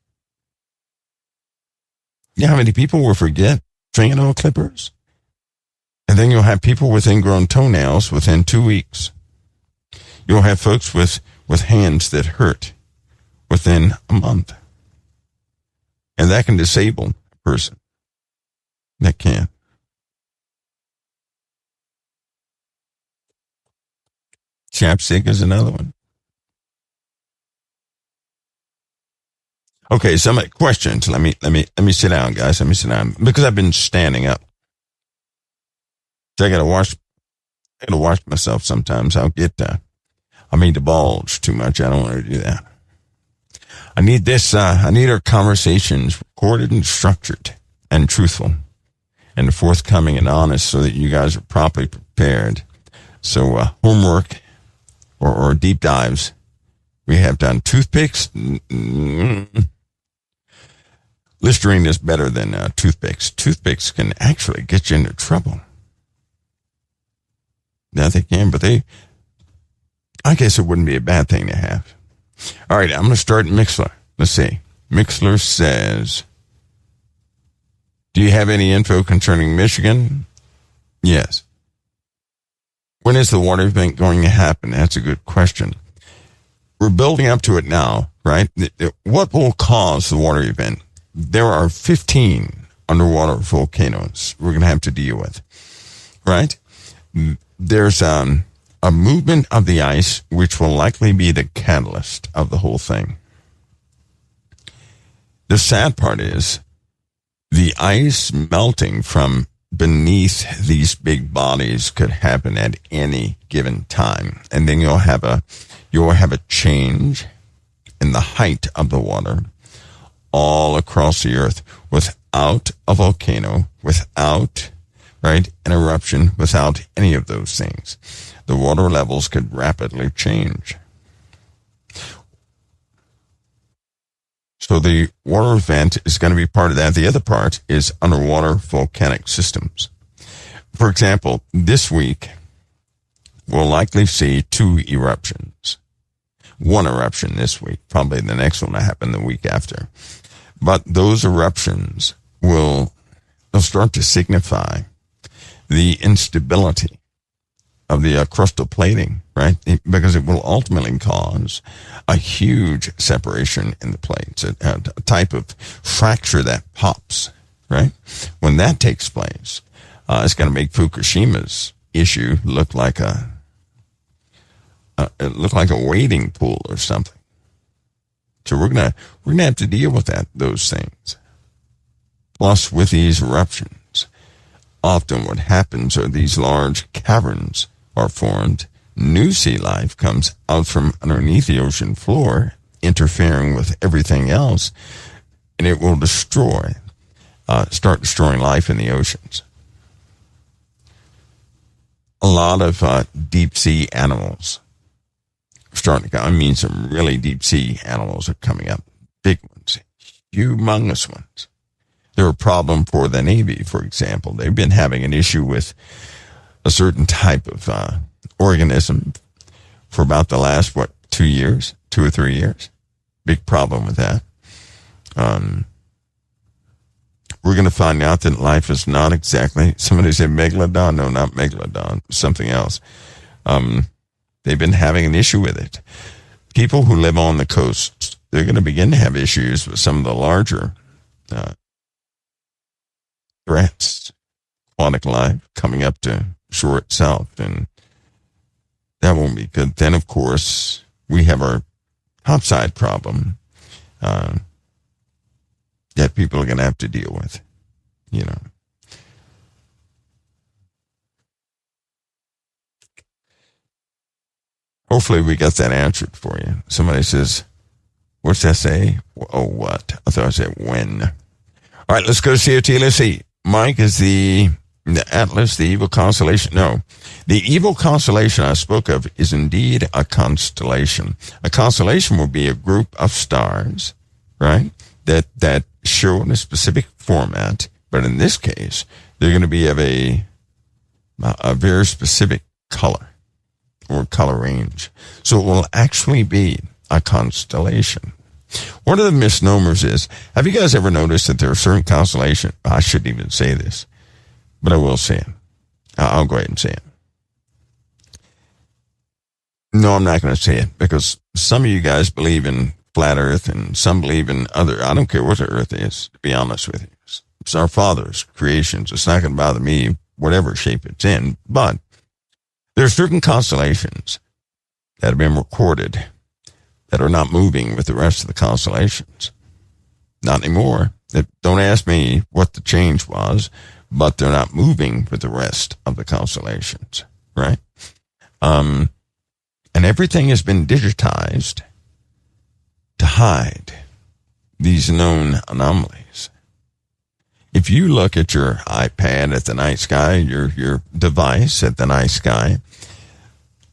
You know how many people will forget fingernail clippers? And then you'll have people with ingrown toenails within 2 weeks. You'll have folks with hands that hurt within a month. And that can disable a person. That can. Chapstick is another one. Okay, some questions. Let me sit down, guys. Let me sit down because I've been standing up. So I gotta wash myself sometimes. I may divulge too much. I don't want to do that. I need this. I need our conversations recorded and structured and truthful and forthcoming and honest so that you guys are properly prepared. So homework or deep dives. We have done toothpicks. Listerine is better than toothpicks. Toothpicks can actually get you into trouble. Yeah, they can, but I guess it wouldn't be a bad thing to have. All right, I'm going to start Mixler. Let's see. Mixler says, do you have any info concerning Michigan? Yes. When is the water event going to happen? That's a good question. We're building up to it now, right? What will cause the water event? There are 15 underwater volcanoes we're going to have to deal with, right? There's a movement of the ice, which will likely be the catalyst of the whole thing. The sad part is the ice melting from beneath these big bodies could happen at any given time. And then you'll have a change in the height of the water all across the earth without a volcano, without, right, an eruption, without any of those things. The water levels could rapidly change. So the water event is going to be part of that. The other part is underwater volcanic systems. For example, this week, we'll likely see 2 eruptions. 1 eruption this week, probably the next one will happen the week after. But those eruptions they'll start to signify the instability of the crustal plating, right? Because it will ultimately cause a huge separation in the plates, a type of fracture that pops, right? When that takes place, it's going to make Fukushima's issue look like a wading pool or something. So we're gonna have to deal with those things. Plus, with these eruptions, often what happens are these large caverns are formed. New sea life comes out from underneath the ocean floor, interfering with everything else, and it will start destroying life in the oceans. A lot of deep sea animals starting to come. Some really deep sea animals are coming up. Big ones, humongous ones. They're a problem for the Navy, for example. They've been having an issue with a certain type of organism for about the last, 2 or 3 years. Big problem with that. We're going to find out that life is not exactly, somebody said megalodon. No, not megalodon, something else. They've been having an issue with it. People who live on the coasts, they're going to begin to have issues with some of the larger threats, aquatic life coming up to shore itself, and that won't be good. Then, of course, we have our topside problem that people are going to have to deal with, Hopefully we got that answered for you. Somebody says, what's that say? Oh, what? I thought I said when. All right, let's go to COT. Let's see. Mike is the Atlas, the evil constellation. No, the evil constellation I spoke of is indeed a constellation. A constellation will be a group of stars, right, that show in a specific format. But in this case, they're going to be of a very specific color or color range. So it will actually be a constellation. One of the misnomers is, have you guys ever noticed that there are certain constellations? I shouldn't even say this, but I will say it. I'll go ahead and say it. No, I'm not going to say it because some of you guys believe in flat earth and some believe in other. I don't care what the earth is, to be honest with you. It's our Father's creations. It's not going to bother me, whatever shape it's in. But there are certain constellations that have been recorded that are not moving with the rest of the constellations. Not anymore. Don't ask me what the change was, but they're not moving with the rest of the constellations, right? And everything has been digitized to hide these known anomalies. If you look at your iPad at the night sky, your device at the night sky,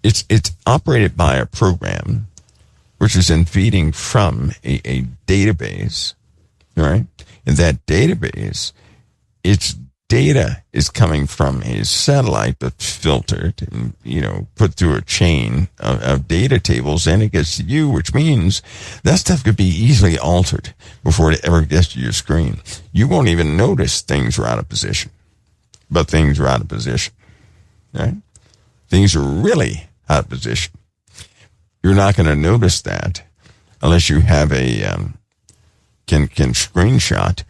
it's operated by a program which is in feeding from a database, right? And that database, its data is coming from a satellite that's filtered and, put through a chain of data tables, and it gets to you, which means that stuff could be easily altered before it ever gets to your screen. You won't even notice things are out of position, but things are out of position, right? Things are really out of position. You're not going to notice that unless you have can screenshot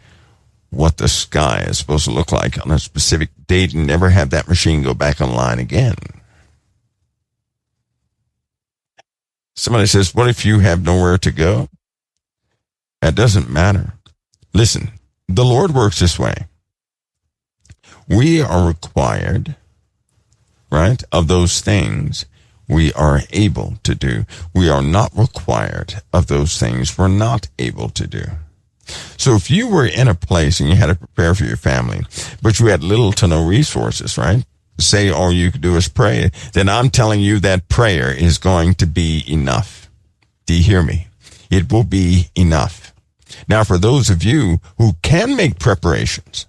what the sky is supposed to look like on a specific date and never have that machine go back online again. Somebody says, what if you have nowhere to go? That doesn't matter. Listen, the Lord works this way. We are required, right, of those things we are able to do. We are not required of those things we're not able to do. So if you were in a place and you had to prepare for your family, but you had little to no resources, right? Say all you could do is pray, then I'm telling you that prayer is going to be enough. Do you hear me? It will be enough. Now, for those of you who can make preparations,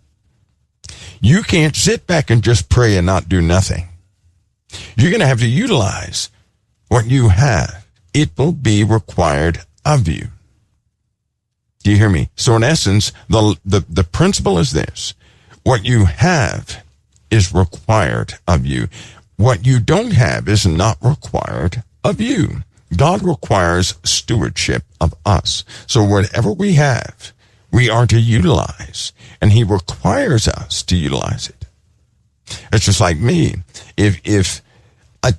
you can't sit back and just pray and not do nothing. You're going to have to utilize what you have. It will be required of you. Do you hear me? So in essence, the principle is this. What you have is required of you. What you don't have is not required of you. God requires stewardship of us. So whatever we have, we are to utilize, and he requires us to utilize it. It's just like me. If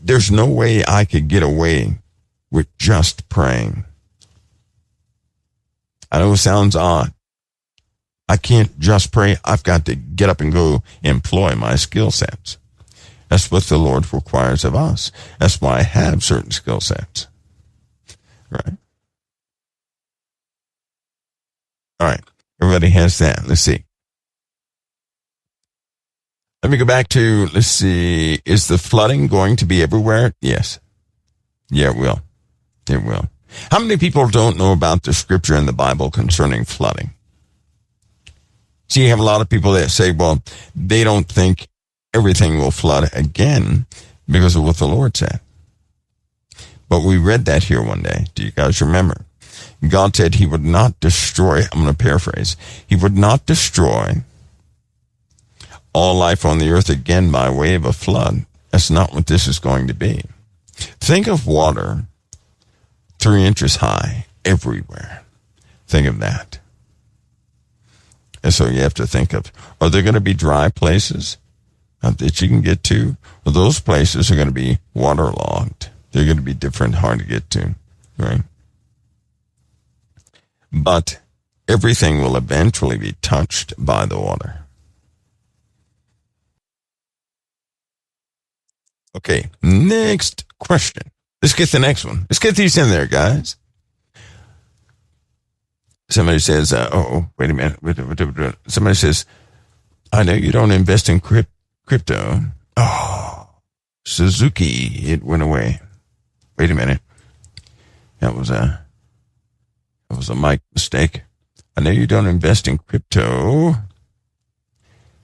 there's no way I could get away with just praying. I know it sounds odd. I can't just pray. I've got to get up and go employ my skill sets. That's what the Lord requires of us. That's why I have certain skill sets. Right? All right. Everybody has that. Let's see. Let me go back to, let's see. Is the flooding going to be everywhere? Yes. Yeah, it will. It will. How many people don't know about the scripture in the Bible concerning flooding? See, you have a lot of people that say, well, they don't think everything will flood again because of what the Lord said. But we read that here one day. Do you guys remember? God said he would not destroy, I'm going to paraphrase, he would not destroy all life on the earth again by way of a flood. That's not what this is going to be. Think of water 3 inches high everywhere. Think of that. And so you have to think of, are there going to be dry places that you can get to? Well, those places are going to be waterlogged. They're going to be different, hard to get to, right? But everything will eventually be touched by the water. Okay, next question. Let's get the next one. Let's get these in there, guys. Somebody says, wait a minute. Somebody says, I know you don't invest in crypto. Oh, Suzuki, it went away. Wait a minute. That was a mic mistake. I know you don't invest in crypto,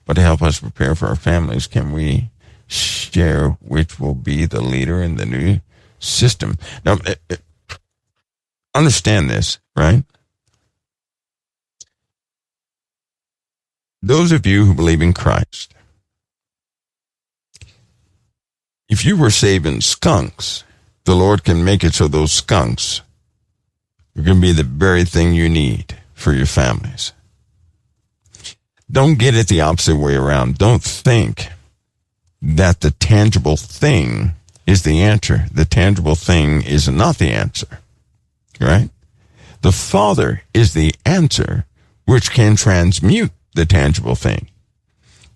but to help us prepare for our families, can we share which will be the leader in the new system? Now, understand this, right? Those of you who believe in Christ, if you were saving skunks, the Lord can make it so those skunks are going to be the very thing you need for your families. Don't get it the opposite way around. Don't think that the tangible thing is the answer. The tangible thing is not the answer, right? The Father is the answer which can transmute the tangible thing.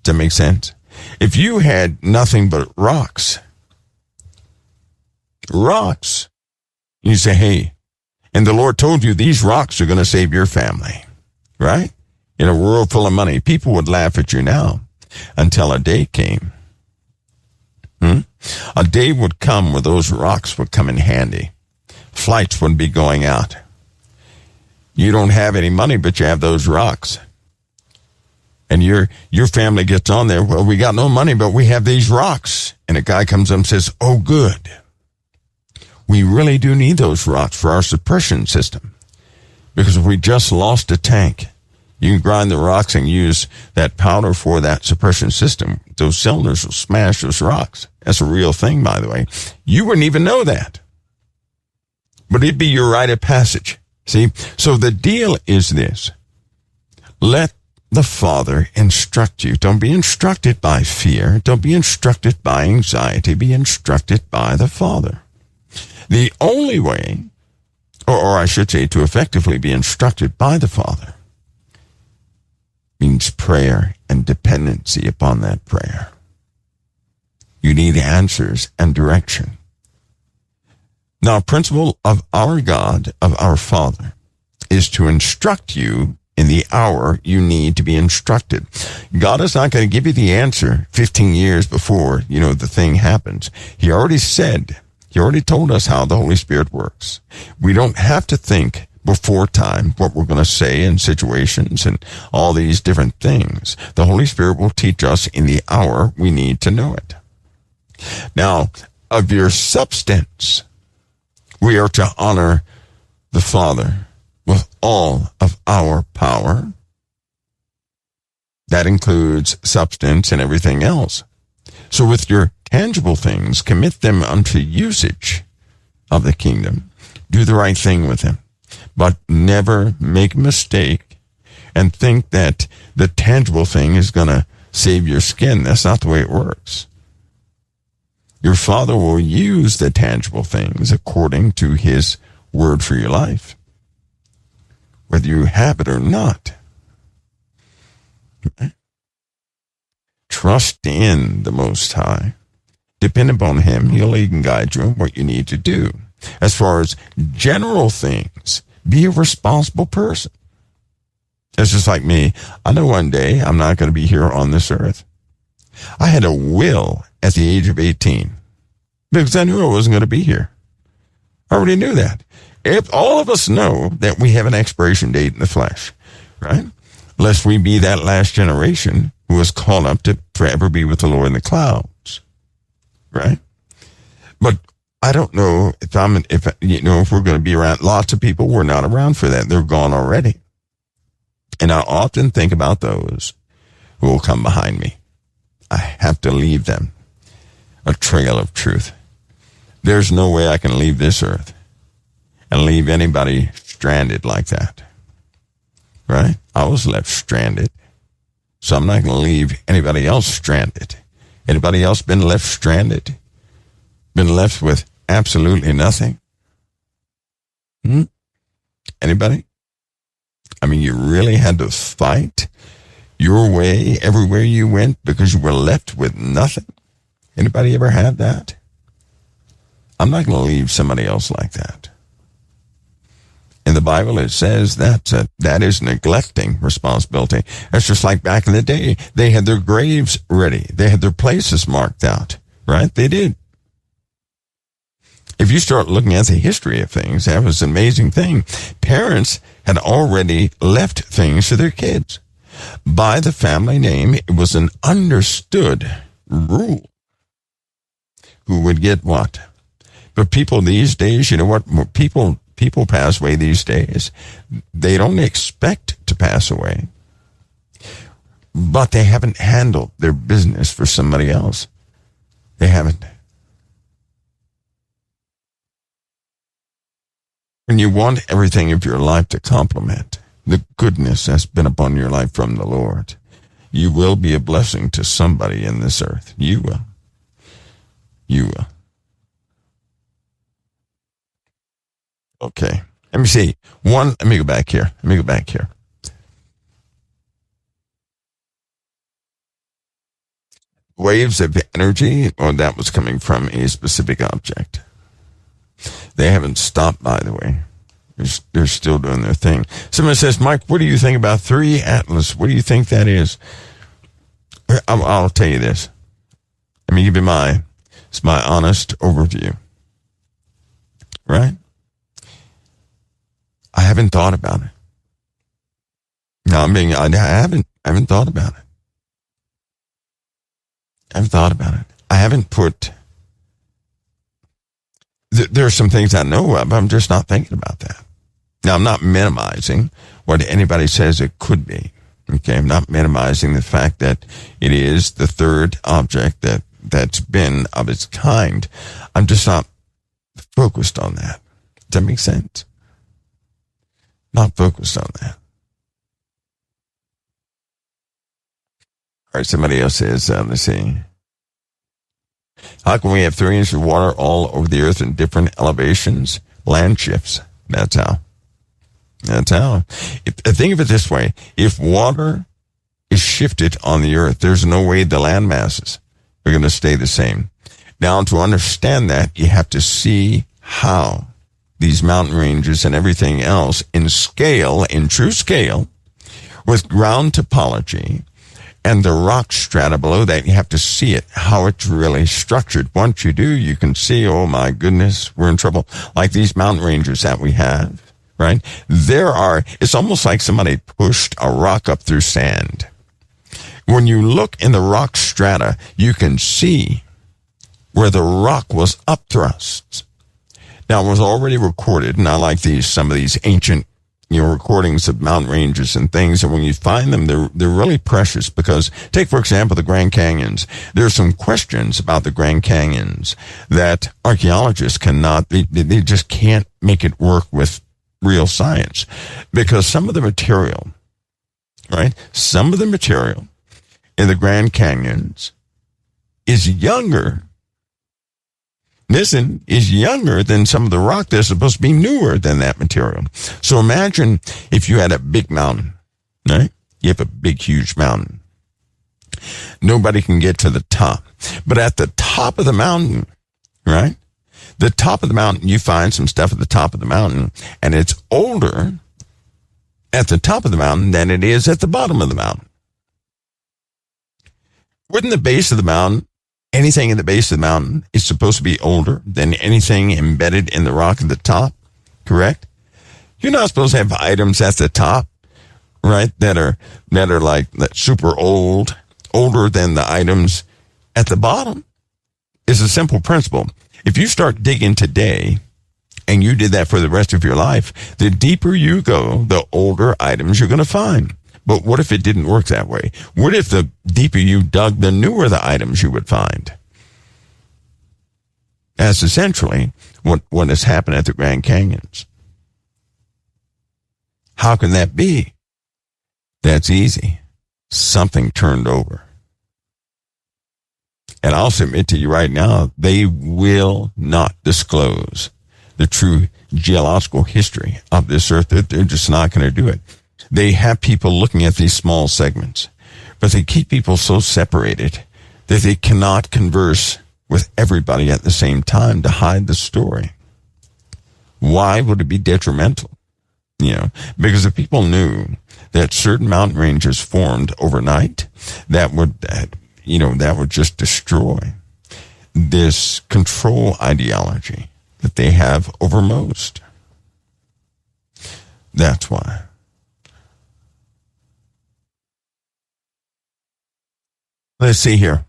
Does that make sense? If you had nothing but rocks, you say, hey, and the Lord told you these rocks are going to save your family, right? In a world full of money, people would laugh at you now until a day came. A day would come where those rocks would come in handy. Flights would be going out. You don't have any money, but you have those rocks. And your family gets on there, well, we got no money, but we have these rocks. And a guy comes up and says, oh, good. We really do need those rocks for our suppression system. Because if we just lost a tank, you can grind the rocks and use that powder for that suppression system. Those cylinders will smash those rocks. That's a real thing, by the way. You wouldn't even know that. But it'd be your rite of passage. See? So the deal is this. Let the Father instruct you. Don't be instructed by fear. Don't be instructed by anxiety. Be instructed by the Father. The only way, or I should say, to effectively be instructed by the Father, means prayer and dependency upon that prayer. You need answers and direction. Now, a principle of our God, of our Father, is to instruct you in the hour you need to be instructed. God is not going to give you the answer 15 years before, the thing happens. He already told us how the Holy Spirit works. We don't have to think before time what we're going to say in situations and all these different things. The Holy Spirit will teach us in the hour we need to know it. Now, of your substance, we are to honor the Father with all of our power. That includes substance and everything else. So with your tangible things, commit them unto usage of the kingdom. Do the right thing with them. But never make a mistake and think that the tangible thing is going to save your skin. That's not the way it works. Your Father will use the tangible things according to his word for your life, whether you have it or not. Okay? Trust in the Most High. Depend upon him. He'll lead and guide you in what you need to do. As far as general things, be a responsible person. It's just like me. I know one day I'm not going to be here on this earth. I had a will at the age of 18 because I knew I wasn't going to be here. I already knew that. If all of us know that we have an expiration date in the flesh, right? Lest we be that last generation who was called up to forever be with the Lord in the clouds, right? But I don't know if we're going to be around. Lots of people were not around for that. They're gone already. And I often think about those who will come behind me. I have to leave them a trail of truth. There's no way I can leave this earth and leave anybody stranded like that. Right? I was left stranded. So I'm not going to leave anybody else stranded. Anybody else been left stranded? Been left with absolutely nothing? Anybody? I mean, you really had to fight your way everywhere you went because you were left with nothing? Anybody ever had that? I'm not going to leave somebody else like that. In the Bible, it says that is neglecting responsibility. That's just like back in the day. They had their graves ready. They had their places marked out, right? They did. If you start looking at the history of things, that was an amazing thing. Parents had already left things to their kids. By the family name, it was an understood rule. Who would get what? But people these days, you know what? People pass away these days. They don't expect to pass away. But they haven't handled their business for somebody else. They haven't. When you want everything of your life to complement the goodness that's been upon your life from the Lord, you will be a blessing to somebody in this earth. You will. You will. Okay. Let me see. Let me go back here. Waves of energy, or that was coming from a specific object. They haven't stopped, by the way. They're still doing their thing. Someone says, Mike, what do you think about 3 Atlas? What do you think that is? I'll tell you this. Let me give you my honest overview. Right? I haven't thought about it. No, I haven't thought about it. I haven't put... There are some things I know of, I'm just not thinking about that. Now, I'm not minimizing what anybody says it could be. Okay, I'm not minimizing the fact that it is the third object that's been of its kind. I'm just not focused on that. Does that make sense? Not focused on that. All right, somebody else says, let's see. How can we have 3 inches of water all over the earth in different elevations? Land shifts. That's how. Think of it this way. If water is shifted on the earth, there's no way the land masses are going to stay the same. Now, to understand that, you have to see how these mountain ranges and everything else in true scale, with ground topology, and the rock strata below that, you have to see it, how it's really structured. Once you do, you can see, oh my goodness, we're in trouble. Like these mountain ranges that we have, right? It's almost like somebody pushed a rock up through sand. When you look in the rock strata, you can see where the rock was upthrust. Now, it was already recorded, and I like some of these ancient, recordings of mountain ranges and things, and when you find them, they're really precious because, take, for example, the Grand Canyons. There are some questions about the Grand Canyons that archaeologists they just can't make it work with real science because some of the material, right? Some of the material in the Grand Canyons is younger than some of the rock that's supposed to be newer than that material. So imagine if you had a big mountain, right? You have a big, huge mountain. Nobody can get to the top. But at the top of the mountain, right? The top of the mountain, you find some stuff at the top of the mountain, and it's older at the top of the mountain than it is at the bottom of the mountain. Wouldn't the base of the mountain, anything in the base of the mountain is supposed to be older than anything embedded in the rock at the top, correct? You're not supposed to have items at the top, right, that are like that super old, older than the items at the bottom. It's a simple principle. If you start digging today, and you did that for the rest of your life, the deeper you go, the older items you're going to find. But what if it didn't work that way? What if the deeper you dug, the newer the items you would find? That's essentially what has happened at the Grand Canyons. How can that be? That's easy. Something turned over. And I'll submit to you right now, they will not disclose the true geological history of this earth. They're just not going to do it. They have people looking at these small segments, but they keep people so separated that they cannot converse with everybody at the same time to hide the story. Why would it be detrimental? Because if people knew that certain mountain ranges formed overnight, that would just destroy this control ideology that they have over most. That's why. Let's see here.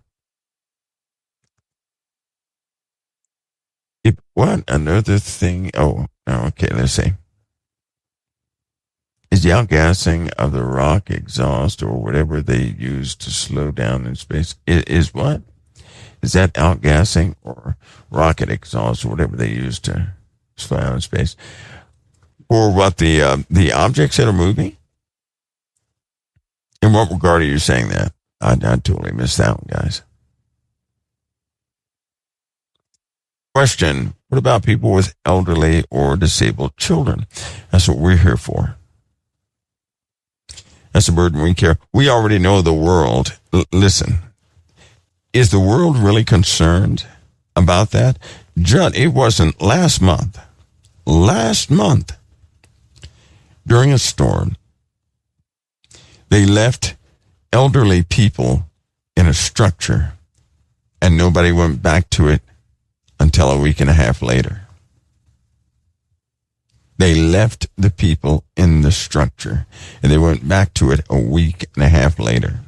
What another thing? Oh, okay, let's see. Is the outgassing of the rock exhaust or whatever they use to slow down in space? Is what? Is that outgassing or rocket exhaust or whatever they use to slow down in space? Or what, the objects that are moving? In what regard are you saying that? I totally missed that one, guys. Question, what about people with elderly or disabled children? That's what we're here for. That's the burden we care. We already know the world. Listen, is the world really concerned about that? Judd, it wasn't last month, during a storm, they left elderly people in a structure and nobody went back to it until a week and a half later. They left the people in the structure and they went back to it a week and a half later.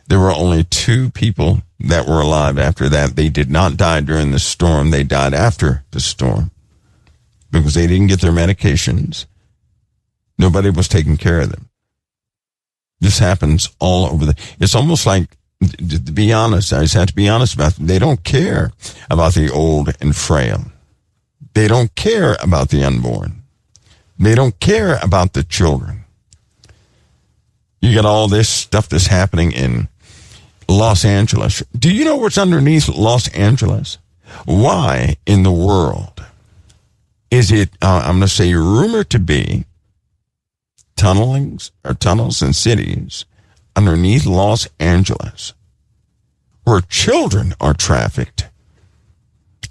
There were only 2 people that were alive after that. They did not die during the storm. They died after the storm because they didn't get their medications. Nobody was taking care of them. This happens all over it's almost like, to be honest, I just have to be honest about it. They don't care about the old and frail. They don't care about the unborn. They don't care about the children. You got all this stuff that's happening in Los Angeles. Do you know what's underneath Los Angeles? Why in the world is it, I'm going to say, rumored to be tunnels and cities underneath Los Angeles where children are trafficked?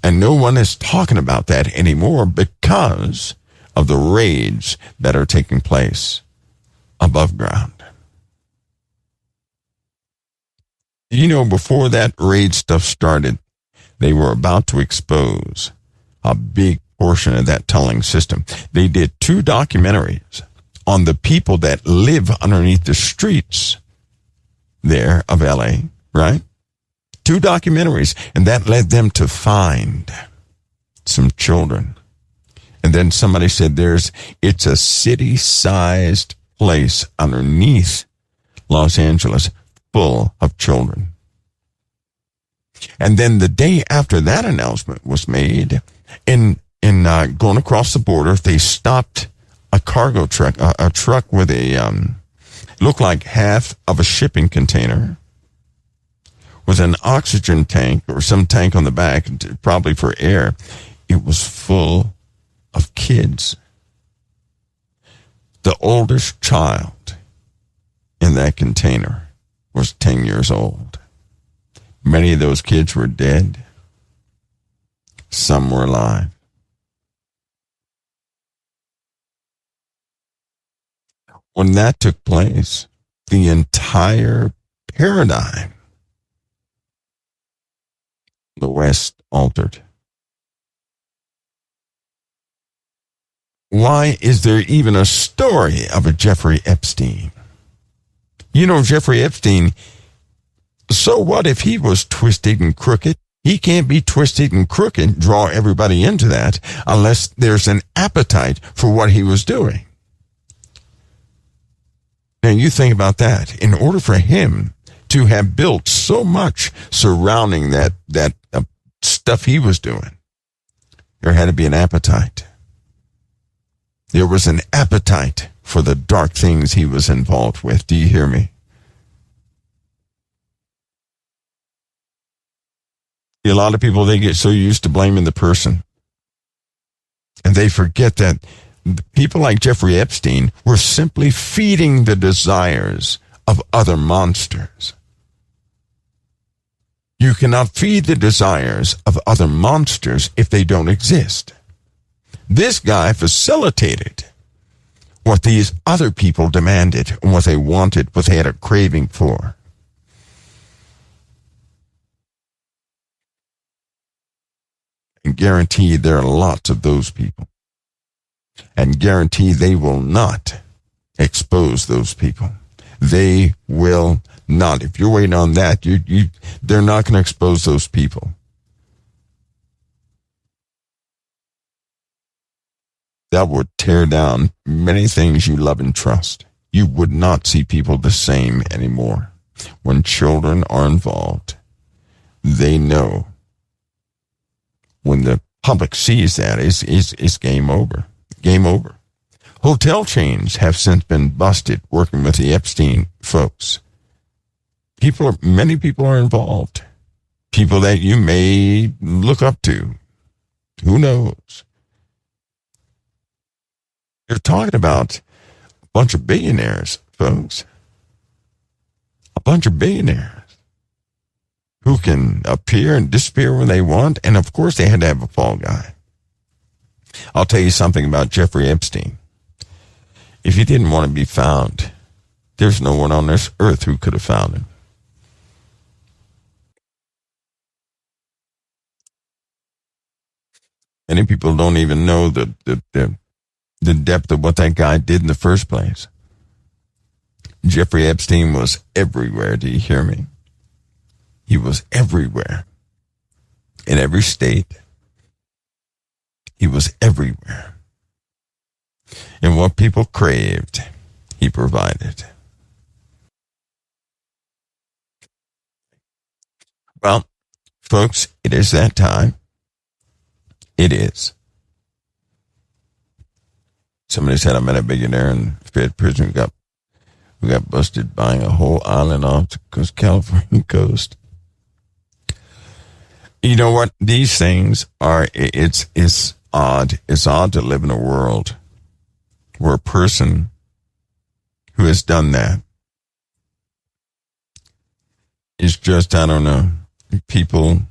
And no one is talking about that anymore because of the raids that are taking place above ground. Before that raid stuff started, they were about to expose a big portion of that tunneling system. They did 2 documentaries on the people that live underneath the streets there of LA, right? 2 documentaries, and that led them to find some children. And then somebody said it's a city-sized place underneath Los Angeles full of children. And then the day after that announcement was made, in going across the border, they stopped a cargo truck, a truck with looked like half of a shipping container with an oxygen tank or some tank on the back, probably for air. It was full of kids. The oldest child in that container was 10 years old. Many of those kids were dead. Some were alive. When that took place, the entire paradigm, the West altered. Why is there even a story of a Jeffrey Epstein? You know, Jeffrey Epstein, so what if he was twisted and crooked? He can't be twisted and crooked, draw everybody into that, unless there's an appetite for what he was doing. Now, you think about that. In order for him to have built so much surrounding that stuff he was doing, there had to be an appetite. There was an appetite for the dark things he was involved with. Do you hear me? A lot of people, they get so used to blaming the person, and they forget that people like Jeffrey Epstein were simply feeding the desires of other monsters. You cannot feed the desires of other monsters if they don't exist. This guy facilitated what these other people demanded and what they wanted, what they had a craving for. And guarantee there are lots of those people. And guarantee they will not expose those people. They will not. If you're waiting on that, they're not going to expose those people. That would tear down many things you love and trust. You would not see people the same anymore. When children are involved, they know. When the public sees that, it's game over. Game over. Hotel chains have since been busted working with the Epstein folks. Many people are involved. People that you may look up to. Who knows? You're talking about a bunch of billionaires, folks. A bunch of billionaires who can appear and disappear when they want. And of course, they had to have a fall guy. I'll tell you something about Jeffrey Epstein. If he didn't want to be found, there's no one on this earth who could have found him. Many people don't even know the depth of what that guy did in the first place. Jeffrey Epstein was everywhere. Do you hear me? He was everywhere. In every state. He was everywhere. And what people craved, he provided. Well, folks, it is that time. It is. Somebody said I met a billionaire in Fed prison who got busted buying a whole island off the California coast. You know what? These things are, it's odd. It's odd to live in a world where a person who has done that is just, I don't know, people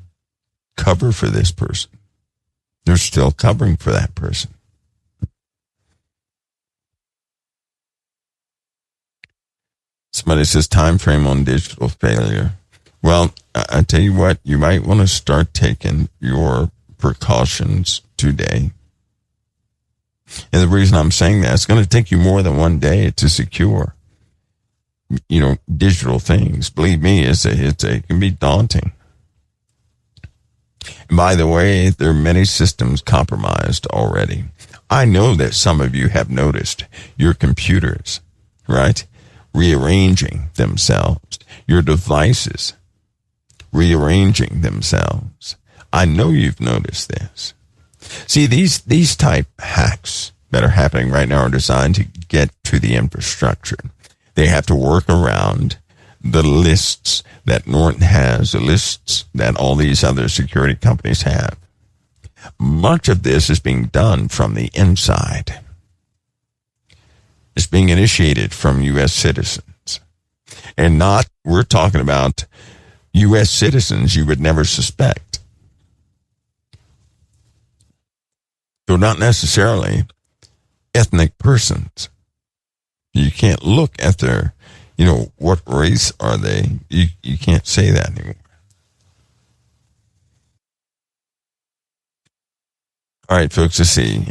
cover for this person. They're still covering for that person. Somebody says time frame on digital failure. Well, I tell you what, you might want to start taking your precautions today. And the reason I'm saying that, it's going to take you more than one day to secure, digital things. Believe me, it can be daunting. And by the way, there are many systems compromised already. I know that some of you have noticed your computers, right, rearranging themselves, your devices rearranging themselves. I know you've noticed this. See, these type hacks that are happening right now are designed to get to the infrastructure. They have to work around the lists that Norton has, the lists that all these other security companies have. Much of this is being done from the inside. It's being initiated from U.S. citizens. And we're talking about U.S. citizens you would never suspect. So not necessarily ethnic persons. You can't look at their, what race are they? You can't say that anymore. All right, folks, let's see.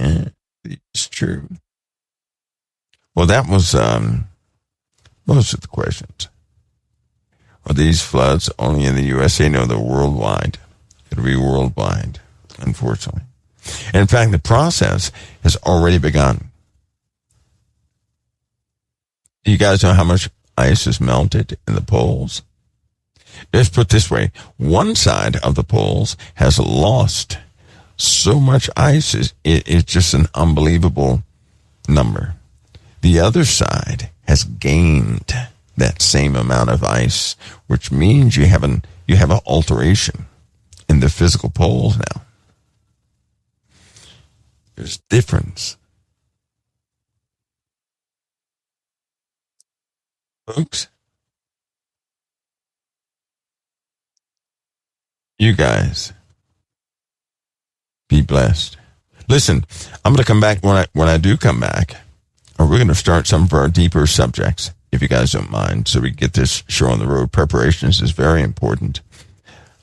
It's true. Well, that was most of the questions. Are these floods only in the USA? No, they're worldwide. It'll be worldwide, unfortunately. And in fact, the process has already begun. Do you guys know how much ice is melted in the poles? Let's put it this way. One side of the poles has lost so much ice. It's just an unbelievable number. The other side has gained that same amount of ice, which means you have an alteration in the physical poles now. There's difference. Folks, you guys be blessed. Listen, I'm going to come back when I do come back. We're going to start some of our deeper subjects, if you guys don't mind, so we get this show on the road. Preparations is very important.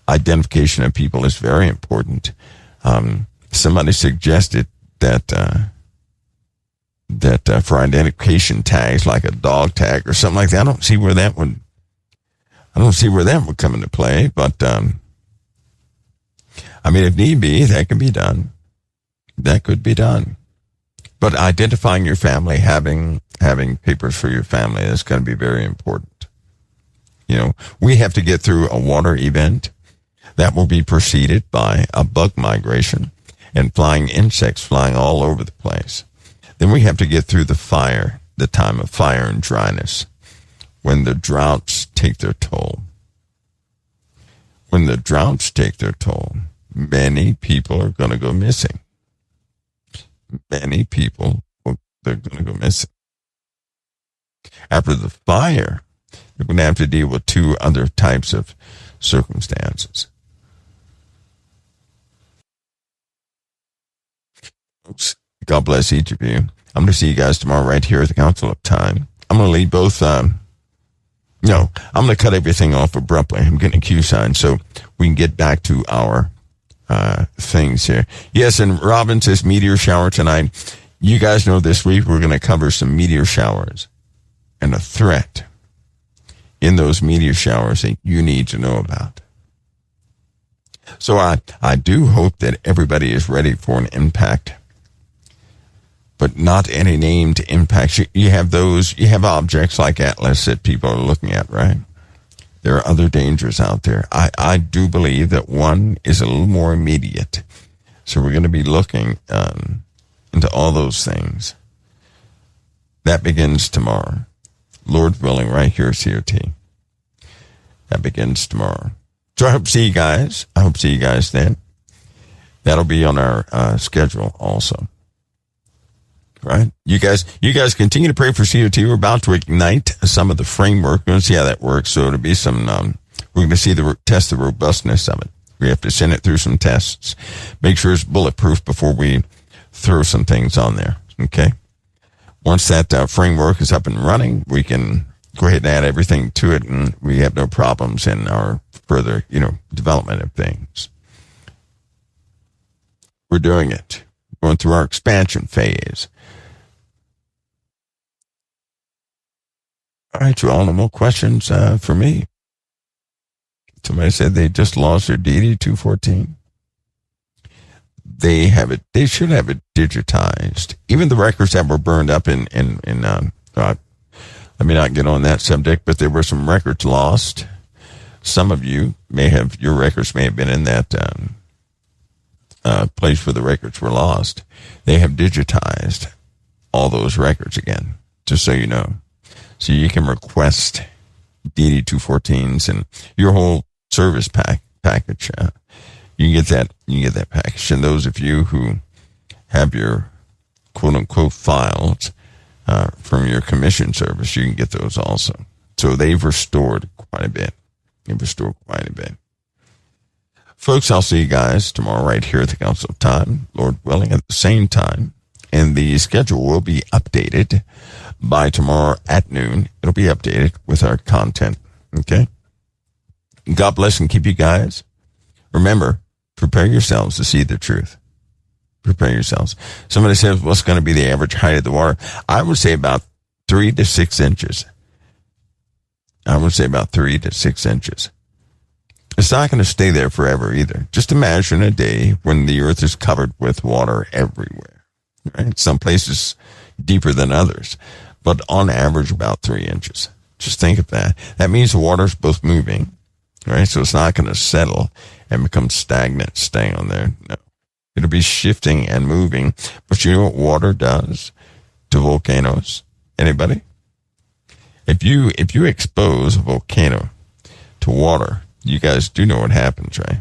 Identification of people is very important. Somebody suggested that for identification tags, like a dog tag or something like that, I don't see where that would come into play. But if need be, that can be done. That could be done. But identifying your family, having papers for your family is going to be very important. We have to get through a water event that will be preceded by a bug migration and flying insects flying all over the place. Then we have to get through the time of fire and dryness, when the droughts take their toll. When the droughts take their toll, many people are going to go missing. Many people, they're going to go missing. After the fire, you're going to have to deal with two other types of circumstances. Oops. God bless each of you. I'm going to see you guys tomorrow right here at the Council of Time. I'm going to leave both, I'm going to cut everything off abruptly. I'm getting a Q sign so we can get back to our things here. Yes, and Robin says meteor shower tonight. You guys know this week we're going to cover some meteor showers and a threat in those meteor showers that you need to know about. So I do hope that everybody is ready for an impact, but not any named impacts. You have objects like Atlas that people are looking at, right? There are other dangers out there. I do believe that one is a little more immediate. So we're going to be looking into all those things. That begins tomorrow. Lord willing, right here at COT. That begins tomorrow. So I hope to see you guys. I hope to see you guys then. That'll be on our schedule also. Right? You guys continue to pray for COT. We're about to ignite some of the framework. We're going to see how that works. So it'll be some, we're going to test the robustness of it. We have to send it through some tests. Make sure it's bulletproof before we throw some things on there. Okay? Once that framework is up and running, we can go ahead and add everything to it, and we have no problems in our further, development of things. We're doing it. Going through our expansion phase. All right, you all, no more questions for me. Somebody said they just lost their DD-214. they have it. They should have it digitized. Even the records that were burned up let me not get on that subject, but there were some records lost. Some of you your records may have been in that place where the records were lost. They have digitized all those records again, just so you know. So you can request DD-214s and your whole service package. You can get that package. And those of you who have your quote unquote files from your commission service, you can get those also. So they've restored quite a bit. Folks, I'll see you guys tomorrow right here at the Council of Time, Lord willing, at the same time. And the schedule will be updated by tomorrow at noon. It'll be updated with our content. Okay? God bless and keep you guys. Remember, prepare yourselves to see the truth. Prepare yourselves. Somebody says, what's going to be the average height of the water? I would say about 3 to 6 inches. It's not going to stay there forever either. Just imagine a day when the earth is covered with water everywhere. Right? Some places deeper than others, but on average about 3 inches. Just think of that. That means the water's both moving, right? So it's not going to settle and become stagnant, staying on there. No. It'll be shifting and moving. But you know what water does to volcanoes? Anybody? If you expose a volcano to water, you guys do know what happens, right?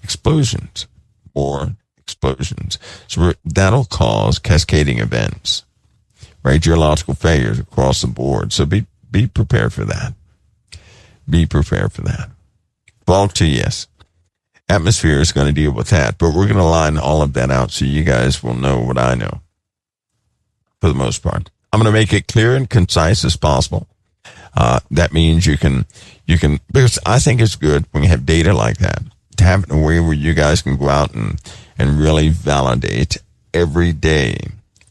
Explosions. More explosions. So that'll cause cascading events, right? Geological failures across the board. So be prepared for that. Be prepared for that. Fog to yes. Atmosphere is going to deal with that, but we're going to line all of that out so you guys will know what I know for the most part. I'm going to make it clear and concise as possible. That means you can, because I think it's good when you have data like that, to have it in a way where you guys can go out and really validate every day,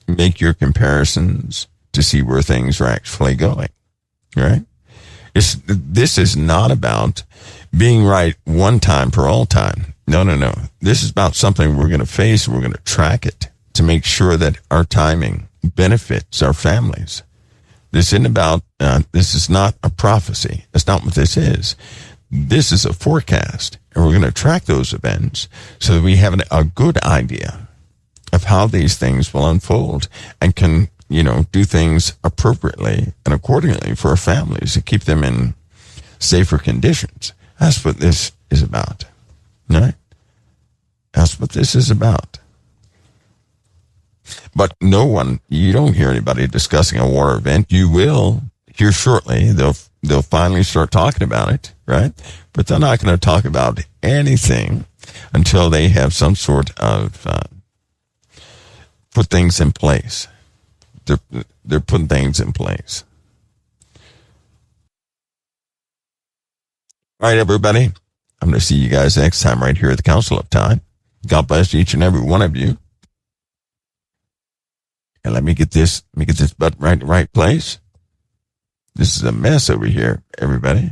make your comparisons to see where things are actually going, right? This is not about being right one time for all time. No. This is about something we're going to face. We're going to track it to make sure that our timing benefits our families. This isn't about, this is not a prophecy. That's not what this is. This is a forecast, and we're going to track those events so that we have a good idea of how these things will unfold and can, do things appropriately and accordingly for our families to keep them in safer conditions. That's what this is about, right? That's what this is about. But you don't hear anybody discussing a water event. You will here shortly. They'll finally start talking about it, right? But they're not going to talk about anything until they have some sort of put things in place. They're putting things in place. All right, everybody. I'm going to see you guys next time right here at the Council of Time. God bless each and every one of you. And let me get this button right in the right place. This is a mess over here, everybody.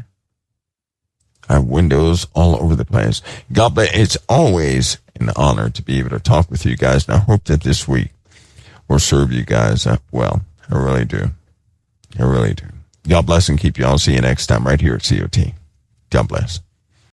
I have windows all over the place. God bless. It's always an honor to be able to talk with you guys. And I hope that this week will serve you guys well. I really do. God bless and keep you all. See you next time right here at COT. God bless.